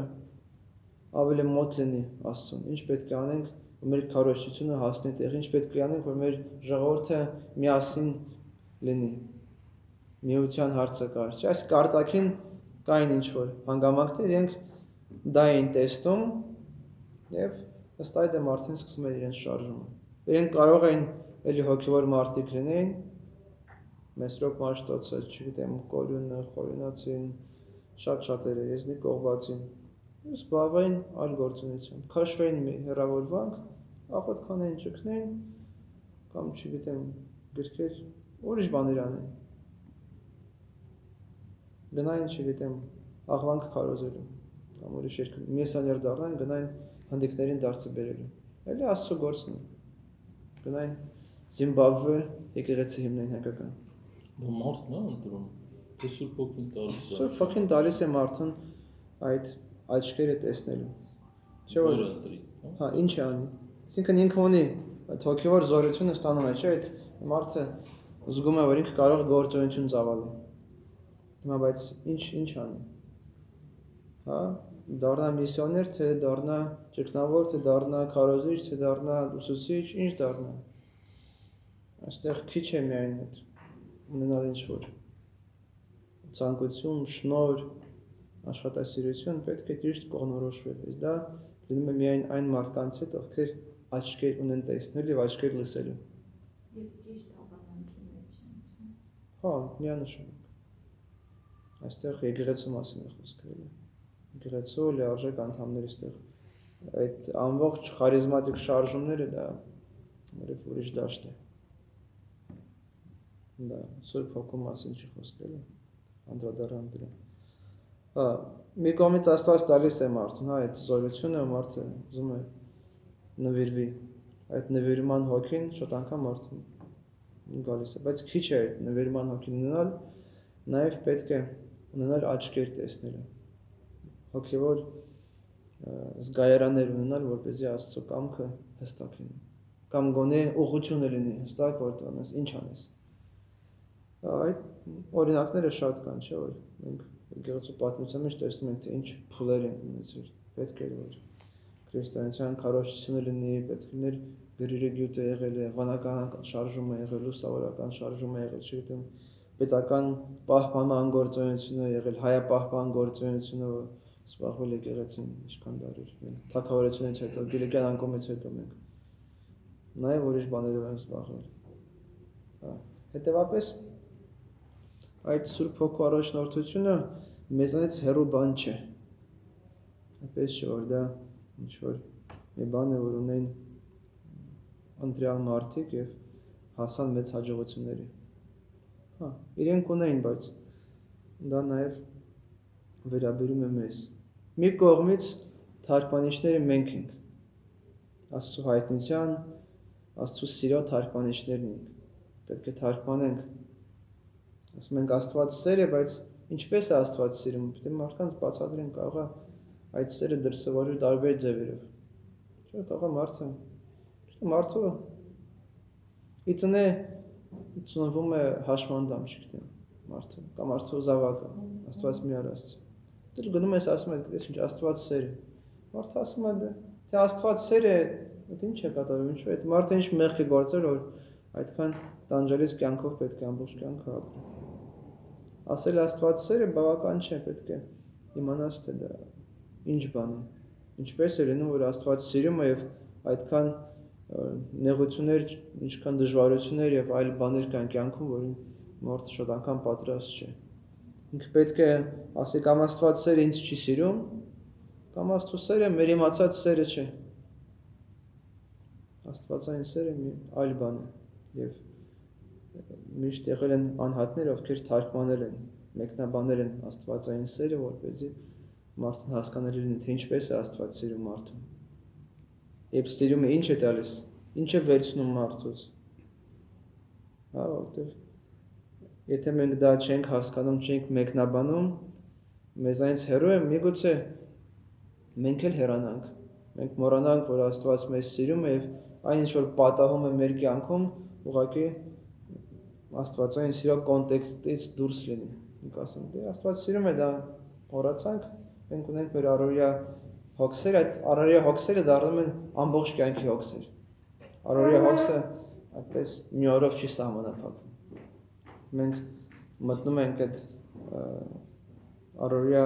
ավելի մոտ լինի Աստծուն, ինչ պետք է անենք, որ մեր քարոզչությունը հասնի տեղ, ինչ պետք է անենք, որ մեր ժողովուրդը միասին լինի։ Միության հարցը կար, չէ՞, այս կարտակին կային ինչ-որ հանգամանքներ, իրենք դա էին տեսնում եւ ըստ այդմ արդեն սկսում էր իրենց շարժումը։ Իրենք կարող էին էլի հոգևոր մարդիկ լինեին, Մեսրոպ Մաշտոցը, չգիտեմ, Կորյունը, Խորյունացին, շատ-շատերը, Եզնիկ Կողբացին, զբաղվեին այլ գործունեությամբ, քաշվեին մի հեռավորվանք, աղոտ քանեին, ճգնեին, կամ չգիտեմ, գրքեր, ուրիշ բաներ անեն։ Գնային, չգիտեմ, աղվանք քարոզելու, կամ ուրիշ երկրի, միսիոներ դառնային, գնային հնդիկներին դարձը բերելու։ Էլի Աստծո գործն է։ Գնային Զիմբաբվե եկեղեցի հիմնային հայկական։ Մարդն է ընտրում, թե Սուրբ Հոգին տալիս է։ Սուրբ Հոգին տալիս է մարդուն այդ աչքերը տեսնելու։ Չէ՞ որ ընտրի։ հա, ինչ է անի։ Այսինքն ինքը ունի այդ հոգևոր զորությունը ստանում է, չէ՞, այդ մարդը զգում է, որ ինքը կարող է գործունեություն ծավալել։ Հիմա բայց ինչ անի։ Հա, դառնա միսիոներ, թե դառնա ճգնավոր, թե դառնա քարոզիչ, թե դառնա ուսուցիչ, ինչ դառնա։ Այստեղ քիչ է միայն այդ ունենալ ինչ-որ ցանկություն, շնորհ, աշխատասիրություն պետք է ճիշտ կողնորոշվել։ Իսկ դա լինում է միայն այն մարդկանց հետ, ովքեր աչքեր ունեն տեսնել եւ աչքեր լսելու։ Եվ ճիշտ հաղամանքի մեջ են։ Հա, միանշանակ։ Այստեղ եկեղեցու մասին է խոսքը։ Եկեղեցու լիարժեք անդամների այստեղ այդ ամբողջ խարիզմատիկ շարժումները դա որև ուրիշ դաշտ է։ Դա Սուրբ Հոգու մասին չի խոսքը, անդրադառնալ դրան։ Հա, մի կողմից Աստված տալիս է մարդուն, հա, այդ զորությունը մարդը ուզում է նվիրվի։ Այդ նվիրման հոգին շատ անգամ մարդուն գալիս է, բայց քիչ է այդ նվիրման հոգին ունենալ, նաև պետք է ունենալ աչքեր տեսնելու։ Հոգևոր զգայարաններ ունենալ, որպեսզի Աստծո կամքը հստակ լինի։ Կամ գոնե ուղղությունը լինի հստակ, որ դու անես, ինչ անես։ Այդ օրինակները շատ կան, չէ՞ որ մենք եկեղեցու պատմության մեջ տեսնում ենք, թե ինչ փուլեր են ունեցել։ Պետք է որ քրիստոնեության քարոզությունը լինի, պետք է լիներ գրիրը գյուտը եղել է, վանական շարժումը եղել, լուսավորական շարժումը եղել, չգիտեմ, պետական պահպանման գործունեությունը եղել, հայապահպան գործունեությունը սպասվել եկեղեցին ինչքան դարեր։ Մենք թագավորությունից հետո, Գիլիկյան անկումից հետո մենք նաև ուրիշ բաներով ենք զբաղվել։ Հա, հետևաբար այդ Սուրբ Հոգու առաջնորդությունը մեզանից հեռու բան չէ։ Այդպես չէ, որ դա ինչ-որ մի բան է, որ ունեն ընտրյալ մարդիկ եւ հասան մեծ հաջողությունների։ Հա, իրենք ունեն, բայց դա նաև վերաբերում է մեզ։ Մի կողմից թարգմանիչները մենք ենք։ Աստծո հայտնության, Աստծո սիրո թարգմանիչներն ենք։ Պետք է թարգմանենք։ Ասում ենք Աստված սեր է, բայց ինչպես է Աստված սիրում, պետք է մարդկանց բացատրեն, կարող է այդ սերը դրսևորել տարբեր ձևերով։ Չէ՞, կարող է մարդը իցնե ծնվում է հաշմանդամ, չգիտեմ, մարդը, կամ մարդու զավակը, Աստված մի արած։ Դու գնում ես ասում ես, գիտես ինչ, Աստված սեր է։ Մարդը ասում է, թե Աստված սեր է, դա ինչ է կատարում, ինչու է, այդ մարդը ինչ մեղք է գործել, որ այդքան տանջալից կյանքով պետք է ամբողջ կյանքը ապրի։ Ասել Աստված սեր է բավական չէ, պետք է իմանաս, թե դա ինչ բան է։ Ինչպես է լինում, որ Աստված սիրում է եւ այդքան նեղություններ, ինչքան դժվարություններ եւ այլ բաներ կան կյանքում, որին մարդը շատ անգամ պատրաստ չէ։ Ինքը պետք է ասի կամ Աստված սերը ինձ չի սիրում, կամ Աստծո սերը մեր իմացած սերը չէ։ Աստվածային սերը մի այլ բան է եւ միշտ եղել են անհատներ, ովքեր թարգմանել են, մեկնաբանել են Աստվածային սերը, որպեսզի մարդուն հասկանալի լինի, թե ինչպես է Աստված սիրում մարդուն։ Երբ սիրումը ինչ է տալիս, ինչ է վերցնում մարդուց։ Հա, որտեղ եթե մենք դա չենք հասկանում, չենք մեկնաբանում, մեզանից հեռու է, միգուցե մենք էլ հեռանանք։ Մենք մոռանանք, որ Աստված մեզ սիրում է եւ այն ինչ որ պատահում է մեր կյանքում, ուղղակի Աստվածային սիրո կոնտեքստից դուրս լինի։ Մենք ասենք, դե Աստված սիրում է, դա մոռացանք, մենք ունենք մեր առօրյա հոգսեր, այդ առօրյա հոգսերը դառնում են ամբողջ կյանքի հոգսեր։ Առօրյա հոգսը այդպես մի օրով չի սահմանափակվում։ Մենք մտնում ենք այդ առօրյա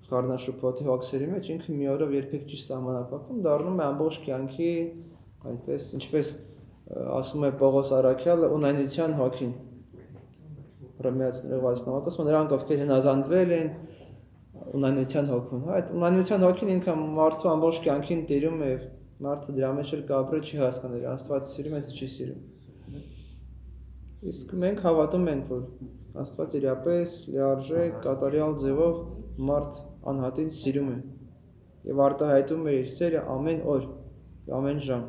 խառնաշփոթի հոգսերի մեջ, ինքը մի օրով երբեք չի սահմանափակվում, դառնում է ամբողջ կյանքի, այդպես ինչպես ասում է Պողոս Առաքյալը, ունայնության հոգին։ Հռոմեացիների 6 նամակում նրանք, ովքեր հնազանդվել են ունայնության հոգուն, հա, այդ ունայնության հոգին ինքը մարդու ամբողջ կյանքին տիրում է եւ մարդը դրա մեջ էլ կապրել չի հասկանալ, Աստված սիրում է թե չի սիրում։ Իսկ մենք հավատում ենք, որ Աստված իրապես լիարժեք կատարյալ ձևով մարդ անհատին սիրում է եւ արտահայտում է իր սերը ամեն օր, ամեն ժամ։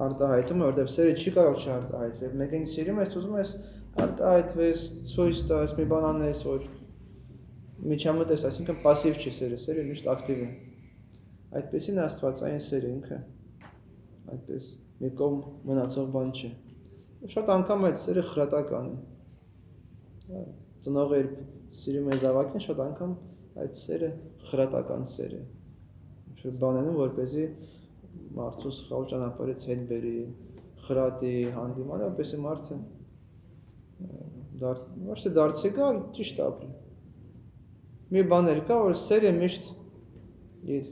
Արտահայտում է, որտեղ սերը չի կարող չարտահայտվել։ Մեկ ինձ սիրում ես, ուզում ես արտահայտվես, ցույց տաս, մի բան անես, որ միջամտ ես, այսինքն пассив չի սերը, սերը միշտ ակտիվ է։ Այդպեսին Աստվածային սերը ինքը այդպես մի կողմ մնացող բան չէ։ Շատ անգամ այդ սերը խրատական է։ Ծնողը երբ սիրում է զավակին, շատ անգամ այդ սերը խրատական սեր է։ Ինչ-որ բան անում, որպեսզի մարդու սխալ ճանապարհից հետ բերի, խրատի հանդիման, որպեսզի մարդը ոչ թե դարձի գալ, ճիշտ ապրի։ Մի բան էլ կա, որ սերը միշտ իր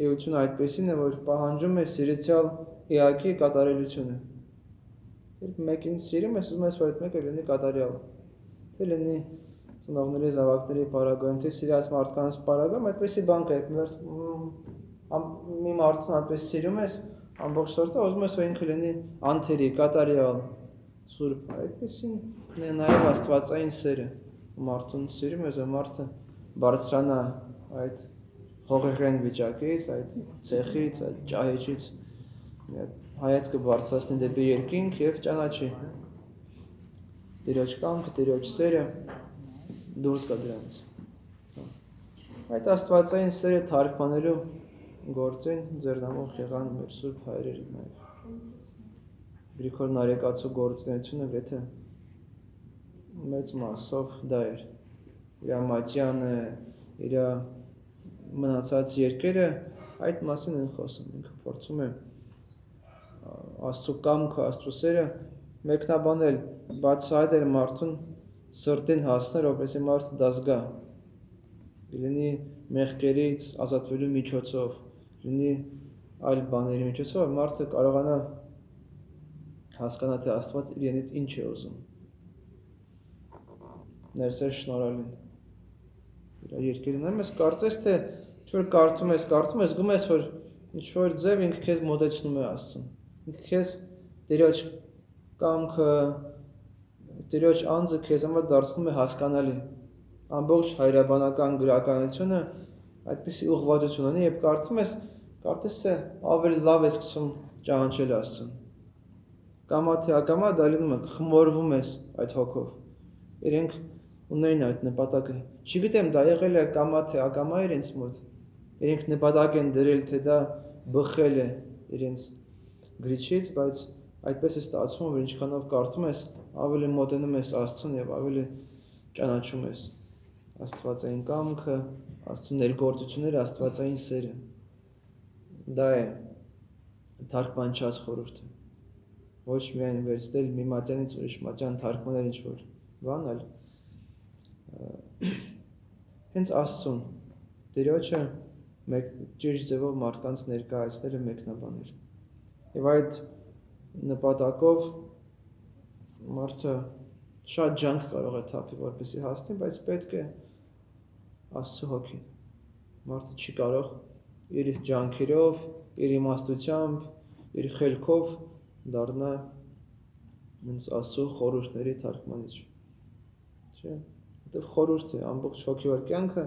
էությունը այդպեսին է, որ պահանջում է սիրեցյալ էակի կատարելությունը։ Երբ մեկին սիրում ես, ուզում ես, որ այդ մեկը լինի կատարյալ։ Թե լինի ծնողների, զավակների պարագայում, թե սիրած մարդկանց պարագայում, այդպեսի բան կա, մի մարդուն այդպես սիրում ես, ամբողջ սրտով ուզում ես, որ ինքը լինի անթերի, կատարյալ, սուրբ, այդպեսին նաև աստվածային սերը մարդուն սիրում ես, որ մարդը բարձրանա այդ հողեղեն վիճակից, այդ ցեխից, այդ ճահիճից, հայացքը բարձրացնի դեպի երկինք եւ ճանաչի Տիրոջ կամքը, Տիրոջ սերը դուրս գա դրանից։ Այդ աստվածային սերը թարգմանելու գործին ձեռնամուխ եղան մեր սուրբ հայրերը նաև։ Գրիգոր Նարեկացու գործունեությունը գետը մեծ մասով դա էր։ Իր մատյանը, իր մնացած երկերը այդ մասին են խոսում, ինքը փորձում է Աստծո կամքը, Աստծո սերը մեկնաբանել, բացահայտել մարդուն սրտին հասնել, որպեսզի մարդը դա զգա, լինի մեղքերից ազատվելու միջոցով, լինի այլ բաների միջոցով, որ մարդը կարողանա հասկանա, թե Աստված իրենից ինչ է ուզում։ Ներսեր շնորհալին։ Իր երկերին եմ ես կարծես, թե ինչ-որ կարդում ես, զգում ես, որ ինչ-որ ձև ինքը քեզ մոտեցնում է Աստծուն։ Ինքը քեզ Տիրոջ կամքը, Տիրոջ անձը քեզ համար դարձնում է հասկանալի։ Ամբողջ հայրաբանական գրականությունը այդպիսի ուղղվածություն ունի, երբ կարդում ես, կարծես թե ավելի լավ ես սկսում ճանաչել Աստծուն։ Կամա թե ակամա դա լինում է, խմորվում ես այդ հոգով։ Իրենք ունեն այդ նպատակը։ Չգիտեմ, դա եղել է կամա թե ակամա իրենց մոտ։ Իրենք նպատակ են դրել, թե դա բխել է իրենց գրիչից, բայց այդպես է ստացվում, որ ինչքանով կարդում ես, ավելի մոտենում ես Աստծուն եւ ավելի ճանաչում ես Աստվածային կամքը, Աստծո ներգործությունները, Աստվածային սերը։ Դա է թարգմանչած խորհուրդը։ Ոչ միայն վերցնել մի մատյանից ուրիշ մատյան թարգմանել ինչ-որ բան, այլ հենց Աստծուն, Տիրոջը ճիշտ ձևով մարդկանց ներկայացնելը մեկնաբանել։ Եվ այդ նպատակով մարդը շատ ջանք կարող է թափի, որպեսզի հասնի, բայց պետք է Աստծո հոգին։ Մարդը չի կարող իր ջանքերով, իր իմաստությամբ, իր խելքով դառնա հենց Աստծո խորհուրդների թարգմանիչ։ Չէ՞։ Որտեղ խորհուրդ է, ամբողջ հոգևոր կյանքը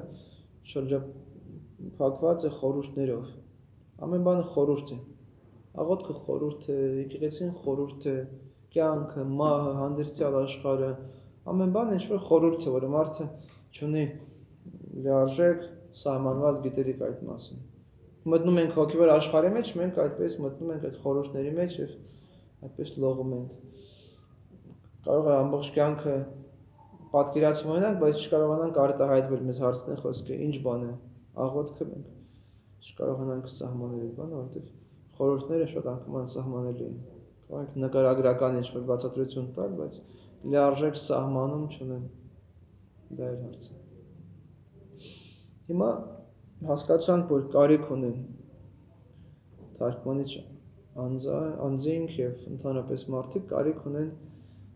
շրջափակված է խորհուրդներով։ Ամեն բանը խորհուրդ է։ Աղոթքը խորհուրդ է, եկեղեցին խորհուրդ է, կյանքը, մահը, հանդերձյալ աշխարհը, ամեն բանը ինչ-որ խորհուրդ է, որը մարդը չունի լիարժեք սահմանված գիտելիք այդ մասին։ Մտնում ենք հոգևոր աշխարհի մեջ, մենք այդպես մտնում ենք այդ խորհուրդների մեջ եւ այդպես լողում ենք։ Կարող է ամբողջ կյանքը պատկերացում ունենանք, բայց չկարողանանք արտահայտվել մեզ հարցնեն խոսքը, ինչ բան է աղոթքը, մենք չկարողանանք սահմանել այդ բանը, որովհետեւ խորհուրդները շատ անգամ անսահմանելի են։ Կարող ենք նկարագրական ինչ-որ բացատրություն տալ, բայց լիարժեք սահմանում չունեն։ Դա է հարցը։ Հիմա հասկացանք, որ կարիք ունեն թարգմանիչ անձինք եւ ընդհանրապես մարդիկ կարիք ունեն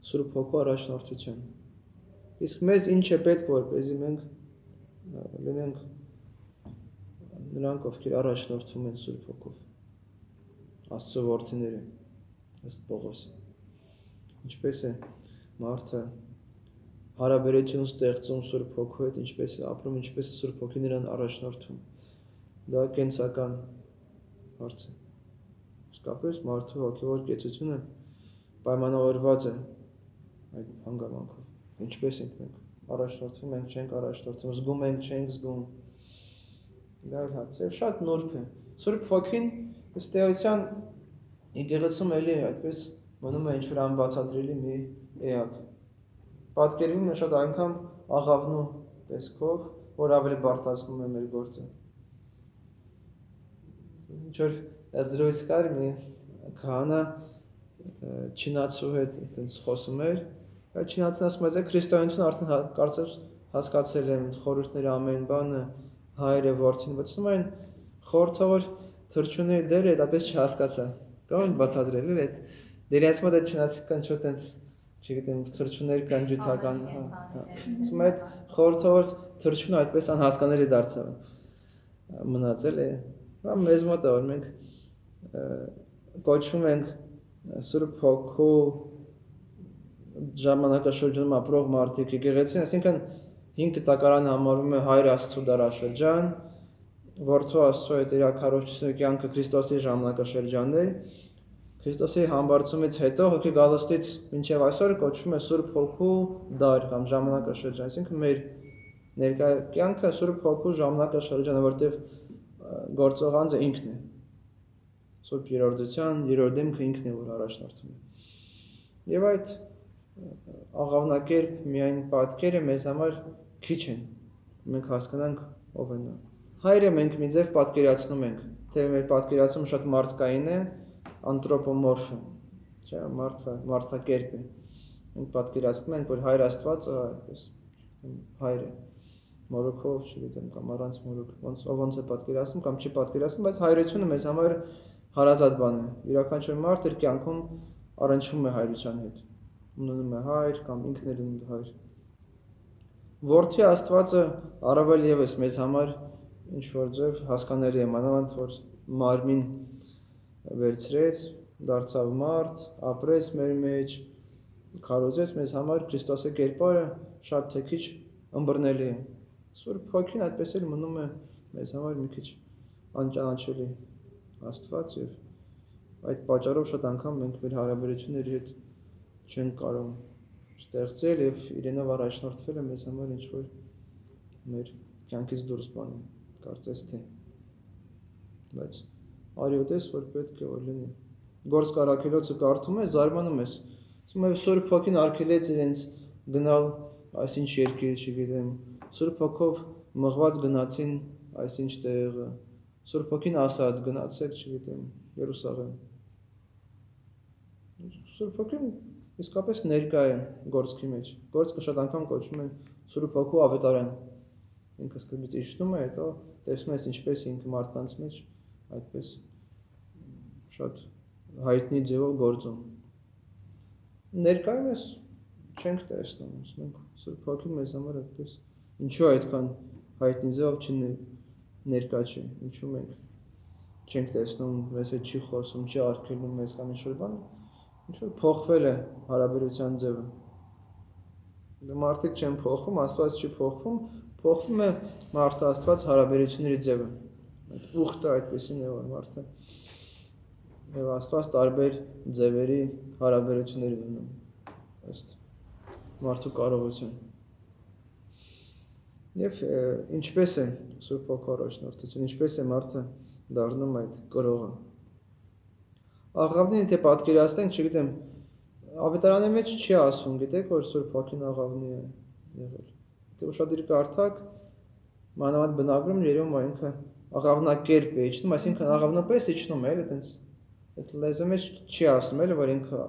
Սուրբ Հոգու առաջնորդության։ Իսկ մեզ ինչ է պետք, որպեսզի մենք լինենք նրանք, ովքեր առաջնորդվում են Սուրբ Հոգով, Աստծո որդիները, ըստ Պողոսի։ Ինչպես է մարդը հարաբերություն ստեղծում Սուրբ Հոգու հետ, ինչպես է ապրում, ինչպես է Սուրբ Հոգին նրան առաջնորդում։ Դա կենսական հարց է։ Իսկապես մարդու հոգևոր կեցությունը պայմանավորված է այդ հանգամանքով։ Ինչպես ենք մենք առաջնորդվում, մենք չենք առաջնորդվում, զգում ենք, չենք զգում։ Դա էլ հարց է, շատ նուրբ է։ Սուրբ Հոգին ըստ էության եկեղեցում էլի այդպես մնում է ինչ-որ անբացատրելի մի էակ։ Պատկերվում է շատ անգամ աղավնու տեսքով, որ ավելի բարդացնում է մեր գործը։ Ինչ-որ զրույց կար մի քահանա չինացու հետ այդպես խոսում էր, այդ չինացին ասում է, քրիստոնեությունը արդեն կարծես հասկացել եմ խորհուրդները ամեն բանը, հայրը, որդին, բայց ասում են խորհրդը որ թրջունների դերը այդպես չհասկացա։ Կարող են բացատրել էլ այդ դերից մոտ այդ չինացի կան չէ տենց չգիտեմ թրջուններ կան ջութական, ասում է այդ խորհրդը որ թրջունը այդպես անհասկանալի դարձավ մնացել է։ Մեզ մոտ է որ մենք կոչվում ենք Սուրբ Հոգու ժամանակաշրջանում ապրող մարդիկ եկեղեցին, այսինքն 5 տակարանը համարվում է Հայր Աստծո դարաշրջան, Որդու Աստծո հետ իրաքարոչությունը կյանքը Քրիստոսի ժամանակաշրջաններ, Քրիստոսի համբարձումից հետո հոգի գալստից մինչև այսօր կոչվում է Սուրբ Հոգու դար կամ ժամանակաշրջան, այսինքն մեր ներկա կյանքը Սուրբ Հոգու ժամանակաշրջանը, որտեղ գործող անձը ինքն է։ Սուրբ երրորդության երրորդ դեմքը ինքն է, որ առաջնորդում է։ Եվ այդ աղավնակերպ միայն պատկերը մեզ համար քիչ են։ Մենք հասկանանք ով է նա։ Հայրը մենք մի ձև պատկերացնում ենք, թե մեր պատկերացումը շատ մարդկային է, անտրոպոմորֆ է, չէ՞, մարդակերպ է։ Մենք պատկերացնում ենք, որ Հայր Աստվածը այդպես հայր է, մորոքով, չգիտեմ, կամ առանց մորոք, ոնց է պատկերացնում կամ չի պատկերացնում, բայց հայրությունը մեզ համար հարազատ բան է։ Յուրաքանչյուր մարդ իր կյանքում առնչվում է հայրության հետ։ Ունենում է հայր կամ ինքն էլ ունի հայր։ Որդի Աստվածը առավել ևս մեզ համար ինչ որ ձև հասկանալի է, մանավանդ որ մարմին վերցրեց, դարձավ մարդ, ապրեց մեր մեջ, քարոզեց մեզ համար Քրիստոսի կերպարը շատ թե քիչ ըմբռնելի է։ Սուրբ Հոգին այդպես էլ մնում է մեզ համար մի քիչ անճանաչելի Աստված եւ այդ պատճառով շատ անգամ մենք մեր հարաբերությունների հետ չենք կարող ստեղծել եւ իրենով առաջնորդվելը մեզ համար ինչ որ մեր կյանքից դուրս բան է, կարծես թե։ Բայց արիոտես որ պետք է որ լինի։ Գործ կարաքելոցը կարդում ես, զարմանում ես։ Ասում է Սուրբ Հոգին արգելեց իրենց գնալ այսինչ երկիր, չգիտեմ, Սուրբ Հոգով մղված գնացին այսինչ տեղը, Սուրբ Հոգին ասաց գնացեք, չգիտեմ, Երուսաղեմ։ Սուրբ Հոգին իսկապես ներկա է գործքի մեջ։ Գործքը շատ անգամ կոչվում են Սուրբ Հոգու ավետարան։ Ինքը սկզբից իջնում է, հետո տեսնում ես ինչպես ինքը մարդկանց մեջ այդպես շատ հայտնի ձևով գործում։ Ներկայումս չենք տեսնում, ասում ենք Սուրբ Հոգին մեզ համար այդպես ինչու այդքան հայտնի ձևով ներկա չէ, ինչու մենք չենք տեսնում, մեզ հետ չի խոսում, չի արգելում մեզ կամ ինչ-որ բան, ինչ-որ փոխվել է հարաբերության ձևը։ Մարդիկ չեն փոխվում, Աստված չի փոխվում, փոխվում է մարդ-Աստված հարաբերությունների ձևը։ Այդ ուխտը այդպեսին է, որ մարդը եւ Աստված տարբեր ձևերի հարաբերություններ ունում, ըստ մարդու կարողության։ Եվ ինչպես է Սուրբ Հոգու առաջնորդություն, ինչպես է մարդը դառնում այդ կրողը։ Աղավնին եթե պատկերացնենք, չգիտեմ, ավետարանի մեջ չի ասվում, գիտեք, որ Սուրբ Հոգին աղավնի է եղել։ Եթե ուշադիր կարդաք, մանավանդ բնագրում երևում է ինքը աղավնակերպ է իջնում, այսինքն աղավնապես իջնում է, այտենց այդ լեզու մեջ չի ասում, էլ որ ինքը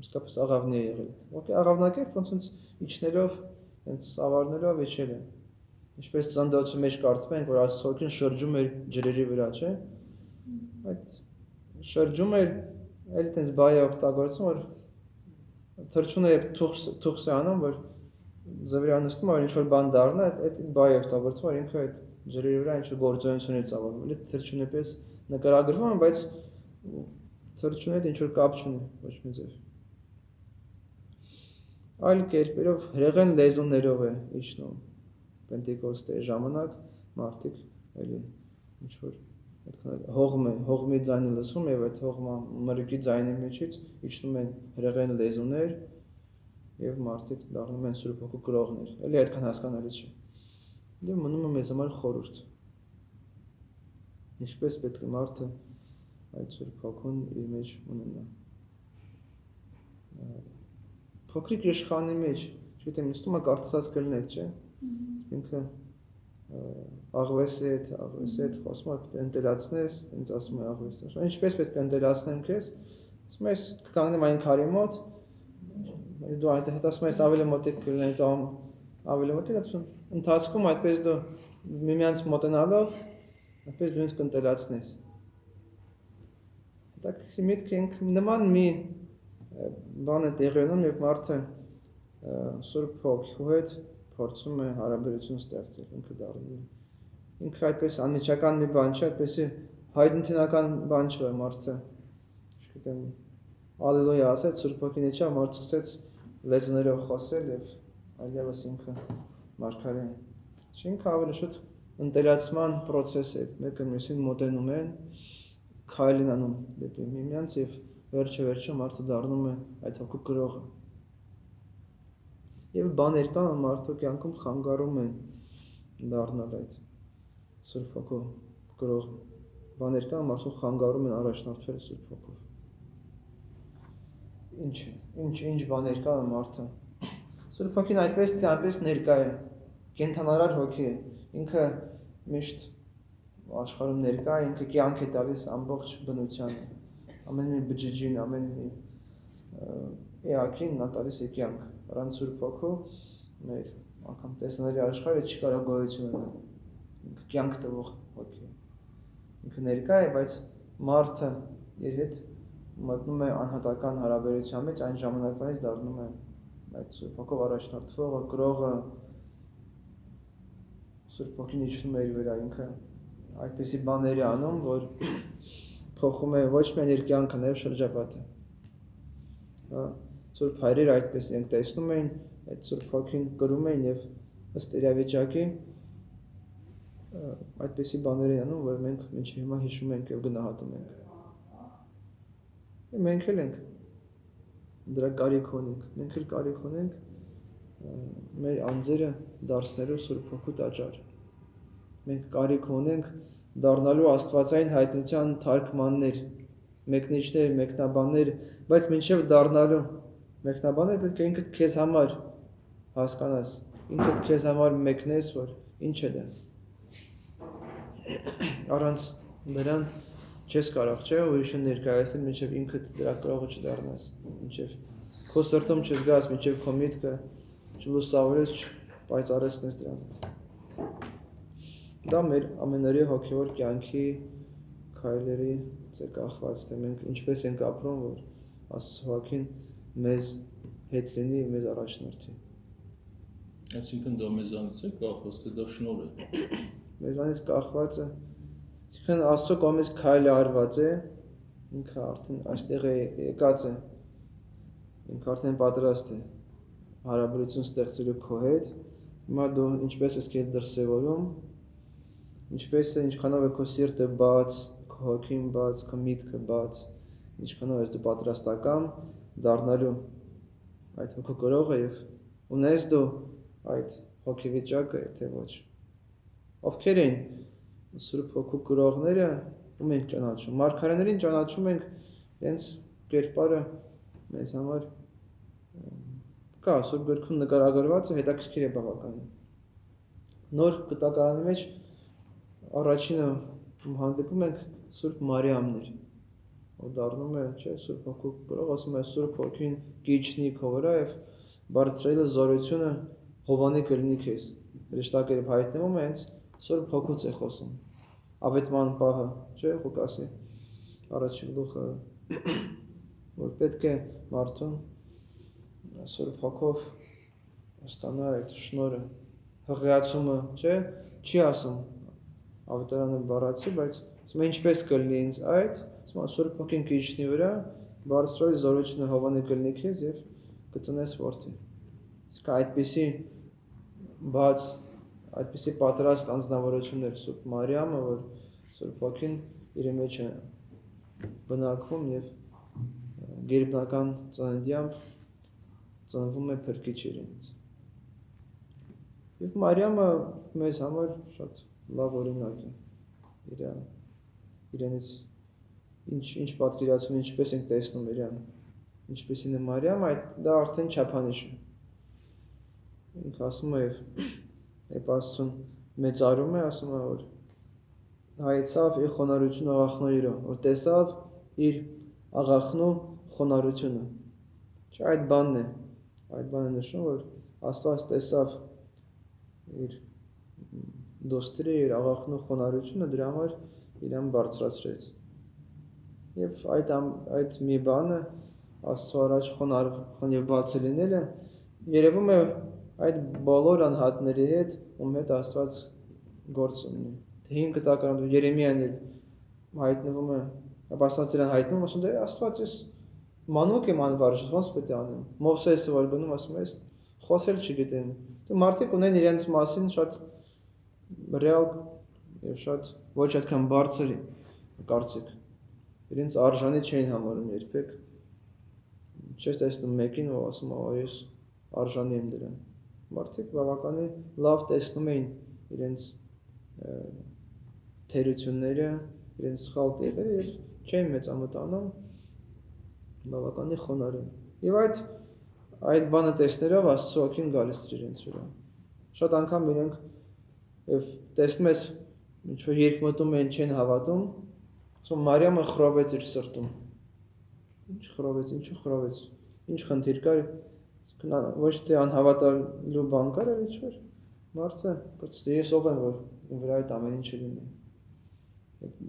իսկապես աղավնի է եղել։ Okay, աղավնակերպ ոնց իջնելով, հենց սավառնելով իջել է։ Ինչպես ծննդոցի մեջ կարդում ենք, որ Աստծո Հոգին շրջում էր ջրերի վրա, չէ՞։ Այդ շրջում էր, էլ այտենց բայ է օգտագործում, որ թրջունը թուղս է անում, որ ձվի անցնում, որ ինչ-որ բան դառնա, այդ բայ է օգտագործում, որ ինքը այդ ջրերի վրա ինչ-որ գործունեություն է ծավալում, էլի թրջունի պես նկարագրվում է, բայց թրջունի հետ ինչ-որ կապ չունի, ոչ մի ձև։ Այլ կերպերով հրեղեն լեզուներով է իջնում Պենտեկոստե ժամանակ մարդիկ էլի ինչ-որ հողմի ձայնը լսվում եւ այդ հողմա մրգի ձայնի մեջից իջնում են հրեղեն լեզուներ եւ մարդիկ դառնում են Սուրբ Հոգու կրողներ։ Էլի այդքան հասկանալի չէ։ Եվ մնում է մեզ համար խորհուրդ։ Ինչպես պետք է մարդը այդ Սուրբ Հոգուն իր մեջ ունենա։ Փոքրիկ իշխանի մեջ, չգիտեմ, ինձ թվում է կարդացած կլինեք, չէ՞։ Ինքը աղվեսի հետ խոսում է, ընտելացնես, ինձ ասում է աղվեսի։ Ինչպես պետք է ընտելացնեմ քեզ, Ասում ես կկանգնեմ այն քարի մոտ, դու այնտեղ հետ ասում ես ավելի մոտիկ կլինի, դու ավելի մոտիկ, ասում ընթացքում այդպես դու միմյանց մոտենալով, այդպես դու ինձ կընտելացնես։ Դա միտքը նման մի բան է տեղի ունենում, երբ մարդը Սուրբ Հոգու հետ փորձում է հարաբերություն ստեղծել, ինքը դառնում է։ Ինքը այդպես անմիջական մի բան չէ, այդպեսի հայտնիական բան չէ, որ մարդը, չգիտեմ, Ալելույա ասեց, Սուրբ Հոգին իջավ, մարդը սկսեց լեզուներով խոսել եւ այլևս ինքը մարգարե։ Ինքը ավելի շուտ ընտելացման process է, մեկը մյուսին մոտենում են, քայլ են անում դեպի միմյանց եւ վերջը մարդը դառնում է այդ հոգու գրողը։ Եվ բաներ կան, մարդու կյանքում խանգարում են դառնալ այդ Սուրբ Հոգու գրող։ Բաներ կան, մարդու խանգարում են առաջնորդվել Սուրբ Հոգով։ Ինչ բաներ կան մարդը։ Սուրբ Հոգին այդպես ներկա է, կենդանարար հոգի է։ Ինքը միշտ աշխարհում ներկա է, ինքը կյանք է տալիս ամբողջ բնությանը։ Ամեն մի բջջին, ամեն մի էակին նա տալիս է կյանք։ Առանց Սուրբ Հոգու մեր անգամ տեսանելի աշխարհը չի կարող գոյություն ունենալ։ Ինքը կյանք տվող հոգի է։ Ինքը ներկա է, բայց մարդը իր հետ մտնում է անհատական հարաբերության մեջ, այն ժամանակվանից դառնում է այդ Սուրբ Հոգով առաջնորդվողը, գրողը, Սուրբ Հոգին իջնում է իր վրա, ինքը այդպիսի բաներ է անում, որ փոխում է ոչ միայն իր կյանքը, նաև շրջապատը։ Սուրբ հայրերը այդպես ենք տեսնում էին, այդ Սուրբ Հոգին կրում էին եւ ըստ իրավիճակի այդպիսի բաներ են անում, որ մենք մինչև հիմա հիշում ենք եւ գնահատում ենք։ Մենք էլ ենք դրա կարիք ունենք, մենք էլ կարիք ունենք մեր անձերը դարձնելու Սուրբ Հոգու տաճար։ Մենք կարիք ունենք դառնալու աստվածային հայտնության թարգմաններ, մեկնիչներ, մեկնաբաններ, բայց մինչև դառնալու մեկնաբաններ պետք է ինքդ քեզ համար հասկանաս, ինքդ քեզ համար մեկնես, որ ինչ է դա։ Առանց նրան չես կարող, չէ՞, ուրիշը ներկայացնել, մինչև ինքդ դրա կողը չդառնաս, մինչև քո սրտում չզգաս, մինչև քո միտքը չլուսավորես, չպայծառեցնես դրան։ Դա մեր ամենօրյա հոգևոր կյանքի քայլերի կախված է, մենք ինչպես ենք ապրում, որ Աստծո Հոգին մեզ հետ լինի, մեզ առաջնորդի։ Այսինքն դա մեզանից է կախված, թե դա շնորհ է։ Մեզանից կախված է, այսինքն Աստծո կողմից քայլը արված է, ինքը արդեն այստեղ է եկած է, ինքը արդեն պատրաստ է հարաբերություն ստեղծելու քո հետ, հիմա դու ինչպես ես քեզ դրսևորում, ինչքանով է քո սիրտը բաց, քո հոգին բաց, քո միտքը բաց, ինչքանով ես դու պատրաստական դառնալու այդ հոգու գրողը եւ ունես դու այդ հոգեվիճակը, թե ոչ։ Ովքեր են Սուրբ Հոգու գրողները, ում ենք ճանաչում։ Մարգարեներին ճանաչում ենք հենց կերպարը մեզ համար կա Սուրբ գրքում նկարագրված է, հետաքրքիր է բավականին։ Նոր Կտակարանի մեջ առաջինը հանդիպում ենք Սուրբ Մարիամներ, որ դառնում է, չէ, Սուրբ Հոգու գրող, ասում է Սուրբ Հոգին կիջնի քո վրա եւ բարձրացրել զորությունը Հովանի կլինի քեզ։ Հրեշտակերով հայտնվում է հենց Սուրբ Հոգուց է խոսում։ Ավետման պահը, չէ, Ղուկասի առաջին գլուխը, որ պետք է մարդուն Սուրբ Հոգով ստանա այդ շնորհը, հղիացումը, չէ, չի ասում ավետարանը բառացի, բայց ասում է ինչպես կլինի ինձ այդ, ասում է Սուրբ Հոգին կիջնի վրա, բարձրացրել զորությունը Հովանի կլինի քեզ եւ կծնես որդի։ Իսկ այդպիսի բաց, այդպիսի պատրաստ անձնավորություններ Սուրբ Մարիամը, որ Սուրբ Հոգին իր մեջ է բնակվում եւ գերբնական ծննդյամբ ծնվում է Փրկիչ իրենից։ Եվ Մարիամը մեզ համար շատ լավ օրինակ է իրենից ինչ պատկերացում, ինչպես ենք տեսնում իրան, ինչպեսին է Մարիամը, դա արդեն չափանիշ է։ Ինքը ասում է եւ Աստծուն մեծարում է, ասում է, որ հայեցավ իր խոնարհություն աղախնոյիրը, որ տեսավ իր աղախնու խոնարհությունը։ Չէ, այդ բանն է։ Այդ բանը նշում, որ Աստված տեսավ իր դոստերի, իր աղախնու խոնարհությունը, դրա համար իրան բարձրացրեց։ Եվ այդ մի բանը Աստծո առաջ խոնարհ եւ բաց լինելը երևում է այդ բոլոր անհատների հետ, ում հետ Աստված գործ ունի։ 5 տակարան Երեմիան հայտնվում է, Աստված իրան հայտնում, ասում է Աստված ես մանուկ եմ անվարժ, ոնց պետք է անեմ։ Մովսեսը որ գնում ասում է խոսել չգիտեմ։ Մարդիկ ունեն իրենց մասին շատ ռեալ եւ շատ ոչ այդքան բարձր կարծիք։ Իրենց արժանի չեն համարում երբեք։ Չես տեսնում մեկին, ով ասում է ես արժանի եմ դրան։ Մարդիկ բավականին լավ տեսնում էին իրենց թերությունները, իրենց սխալ տեղերը եւ չեն մեծամտանում, բավականին խոնարհ են։ Եվ այդ բանը տեսներով Աստծո ոգին գալիս էր իրենց վրա։ Շատ անգամ իրենք եւ տեսնում ես ինչ որ երկմտում են, չեն հավատում, ասում Մարիամը խռովեց իր սրտում։ Ինչ խռովեց, ինչու խռովեց, ինչ խնդիր կար, ոչ թե անհավատալու բան կար, այլ ինչ որ մարդը կծտի ես ով եմ որ վրա այդ ամեն ինչը լինի։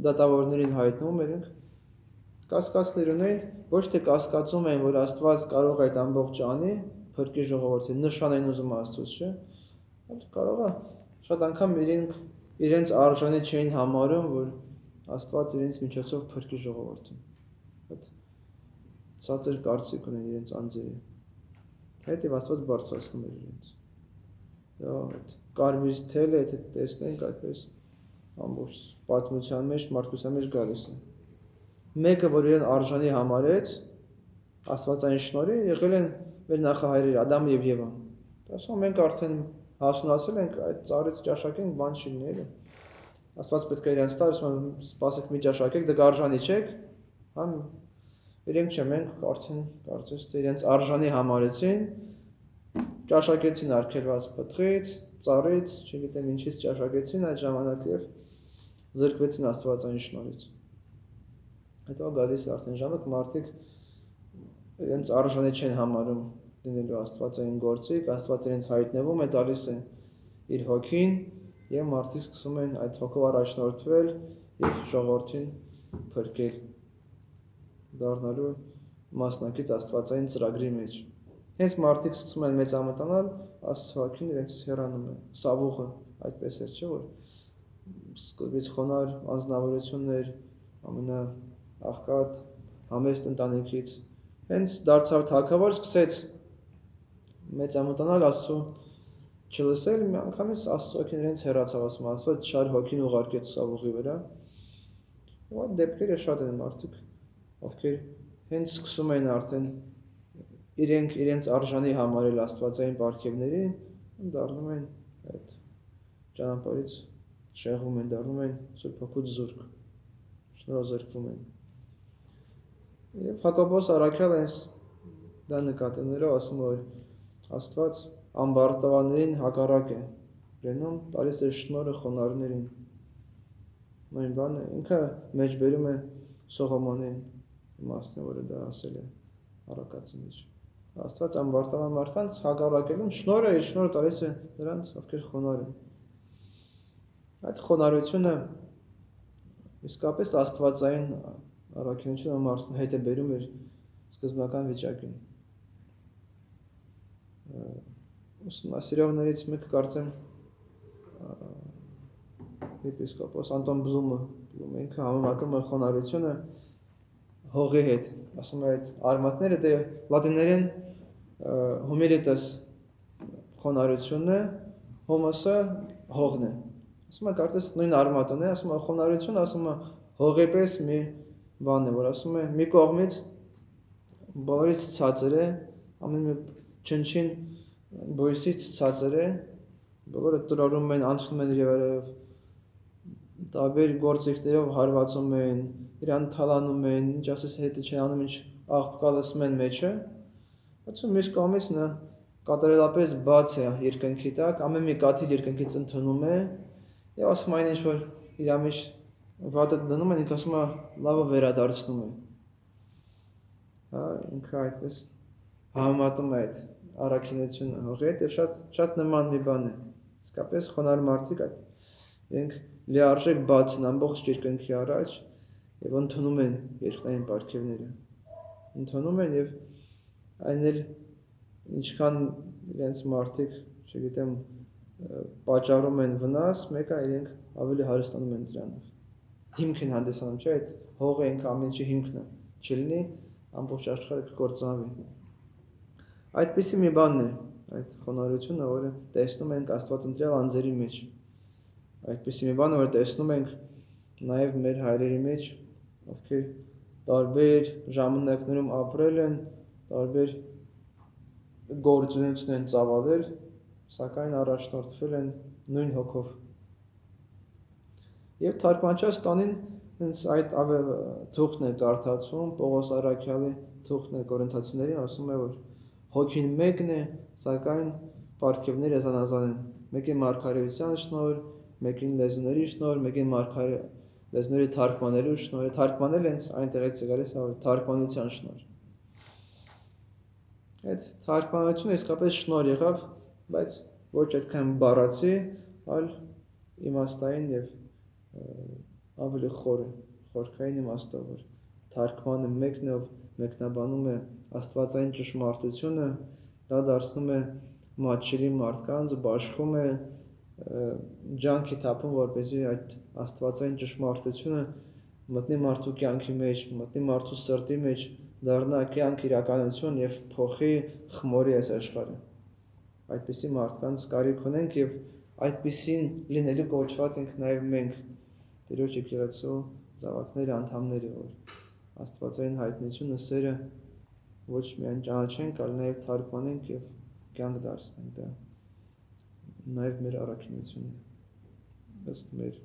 Դատավորներին հայտնում երենք կասկածներ ունեն, ոչ թե կասկածում են, որ Աստված կարող է այդ ամբողջը անի, փրկի ժողովրդին, նշան են ուզում Աստծուց, չէ՞։ Այլ կարող է շատ անգամ իրենց արժանի չէին համարում, որ Աստված իրենց միջոցով փրկի ժողովրդին։ Այդ ցածր կարծիք ունեն իրենց անձերի։ Հետև Աստված բարձրացնում էր իրենց։ Այդ կարմիր թելը, եթե տեսնենք այդպես ամբողջ պատմության մեջ, մարդկության մեջ գալիս է։ Մեկը, որ իրեն արժանի համարեց, Աստվածային շնորհի եղել են մեր նախահայրերը Ադամը եւ Եվան։ Ասում մենք արդեն հասունացել ենք այդ ծառից ճաշակենք, բան չի լինի, էլի։ Աստված պետք է իրենց տար, ասում սպասեք մի ճաշակեք, դուք արժանի չեք, հա։ Իրենք չէ, մենք արդեն կարծես թե իրենց արժանի համարեցին, ճաշակեցին արգելված պտղից, ծառից, չգիտեմ ինչից ճաշակեցին այդ ժամանակ եւ զրկվեցին Աստվածային շնորհից։ Հետո գալիս արդեն ժամը մարդիկ իրենց արժանի չեն համարում լինելու Աստվածային գործիք, Աստված իրենց հայտնվում է, տալիս է իր հոգին եւ մարդիկ սկսում են այդ հոգով առաջնորդվել եւ ժողովրդին փրկել, դառնալու մասնակից Աստվածային ծրագրի մեջ։ Հենց մարդիկ սկսում են մեծամտանալ, Աստծո հոգին իրենց հեռանում է, սավուղը այդպես էր, չէ՞ որ սկզբից խոնար անձնավորություններ, ամենաաղքատ համեստ ընտանիքից, հենց դարձավ թագավոր, սկսեց մեծամտանալ Աստծո չլսել, մի անգամից Աստծո հոգին իրենց հեռացավ, ասում Աստված շար հոգին ուղարկեց սավուղի վրա։ Ու այդ դեպքերը շատ են մարդիկ, ովքեր հենց սկսում են արդեն իրենց արժանի համարել Աստվածային պարգևների, դառնում են այդ ճանապարհից շեղվում են, դառնում են Սուրբ Հոգուց զուրկ, շնորհազրկվում են։ Եվ Հակոբոս առաքյալը հենց դա նկատելով ասում որ Աստված ամբարտավաններին հակառակ է լինում, տալիս է շնորհը խոնարհներին։ Նույն բանը ինքը մեջբերում է Սողոմոնին, իմաստն որը դա ասել է առակացի մեջ։ Աստված ամբարտավան մարդկանց հակառակելուն շնորհը տալիս է նրանց, ովքեր խոնարհ են։ Այդ խոնարհությունը իսկապես Աստվածային առաքինությունը մարդուն հետ է բերում իր սկզբնական վիճակին։ Ուսումնասիրողներից մեկը կարծեմ եպիսկոպոս Անտոն Բլումը ինքը համեմատում է խոնարհությունը հողի հետ, ասում է այդ արմատները դե լատիներեն humilitas խոնարհությունն է, homos-ը հողն է։ Ասում է կարծես նույն արմատն է, ասում է խոնարհություն, ասում է հողի պես մի բան է, որ ասում է մի կողմից բոլորից ցածր է, ամեն մի չնչին բույսից ցածր է, բոլորը տրորում են, անցնում են երևերով, տարբեր գործիքներով հարվածում են, իրան թալանում են, ինչ ասես հետը չեն անում, ինչ աղբկա լսում են մեջը, ասում մյուս կողմից նա կատարելապես բաց է երկնքի տակ, ամեն մի կաթիլ երկնքից ընդունում է, եւ ասում այն ինչ որ իր մեջ վատը դնում են, ինքը ասում է լավը վերադարձնում է։ հա, ինքը այդպես համատում է այդ առաքինությունը հողի հետ եւ շատ նման մի բան է։ Իսկապես խոնարհ մարդիկ այդ իրենք լիարժեք բաց են ամբողջ երկնքի առաջ եւ ընդունում են երկնային պարգևները։ Ընդունում են եւ այն էլ ինչքան իրենց մարդիկ, չգիտեմ, պատճառում են վնաս, մեկը իրենք ավելի հարստանում են դրանով։ Հիմք են հանդիսանում, չէ՞, այդ հողը ինքը ամեն ինչի հիմքն է, չլինի ամբողջ աշխարհը կկործանվի։ Այդպիսի մի բանն է այդ խոնարհությունը, որը տեսնում ենք Աստված ընտրյալ անձերի մեջ։ Այդպիսի մի բան, որը տեսնում ենք նաև մեր հայրերի մեջ, ովքեր տարբեր ժամանակներում ապրել են, տարբեր գործունեություն են ծավալել, սակայն առաջնորդվել են նույն հոգով։ Եվ թարգմանչած տանին հենց այդ թուղթն է կարդացում, Պողոս առաքյալի թուղթն է Կորինթացիներին, ասում է, որ հոգին մեկն է, սակայն պարգևները զանազան են։ Մեկին մարգարեության շնորհ, մեկին լեզուների շնորհ, մեկին լեզուների թարգմանելու շնորհ, թարգմանել հենց այնտեղից է գալիս, թարգմանության շնորհ։ Այդ թարգմանությունը իսկապես շնորհ եղավ, բայց ոչ այդքան բառացի, այլ իմաստային եւ ավելի խորքային իմաստով, որ թարգմանը մեկն է, ով մեկնաբանում է աստվածային ճշմարտությունը, դա դարձնում է մատչելի մարդկանց, բաշխում է ջանքի թափում, որպեսզի այդ աստվածային ճշմարտությունը մտնի մարդու կյանքի մեջ, մտնի մարդու սրտի մեջ, դառնա կյանք իրականություն եւ փոխի խմորի այս աշխարհը։ Այդպիսի մարդկանց կարիք ունենք եւ այդպիսին լինելու կոչված ենք նաեւ մենք, Տիրոջ եկեղեցու զավակները, անդամները, որ աստվածային հայտնությունը, սերը ոչ միայն ճանաչենք, այլ նաեւ թարգմանենք եւ կյանք դարձնենք դա։ Նաեւ մեր առաքինությունն ըստ մեր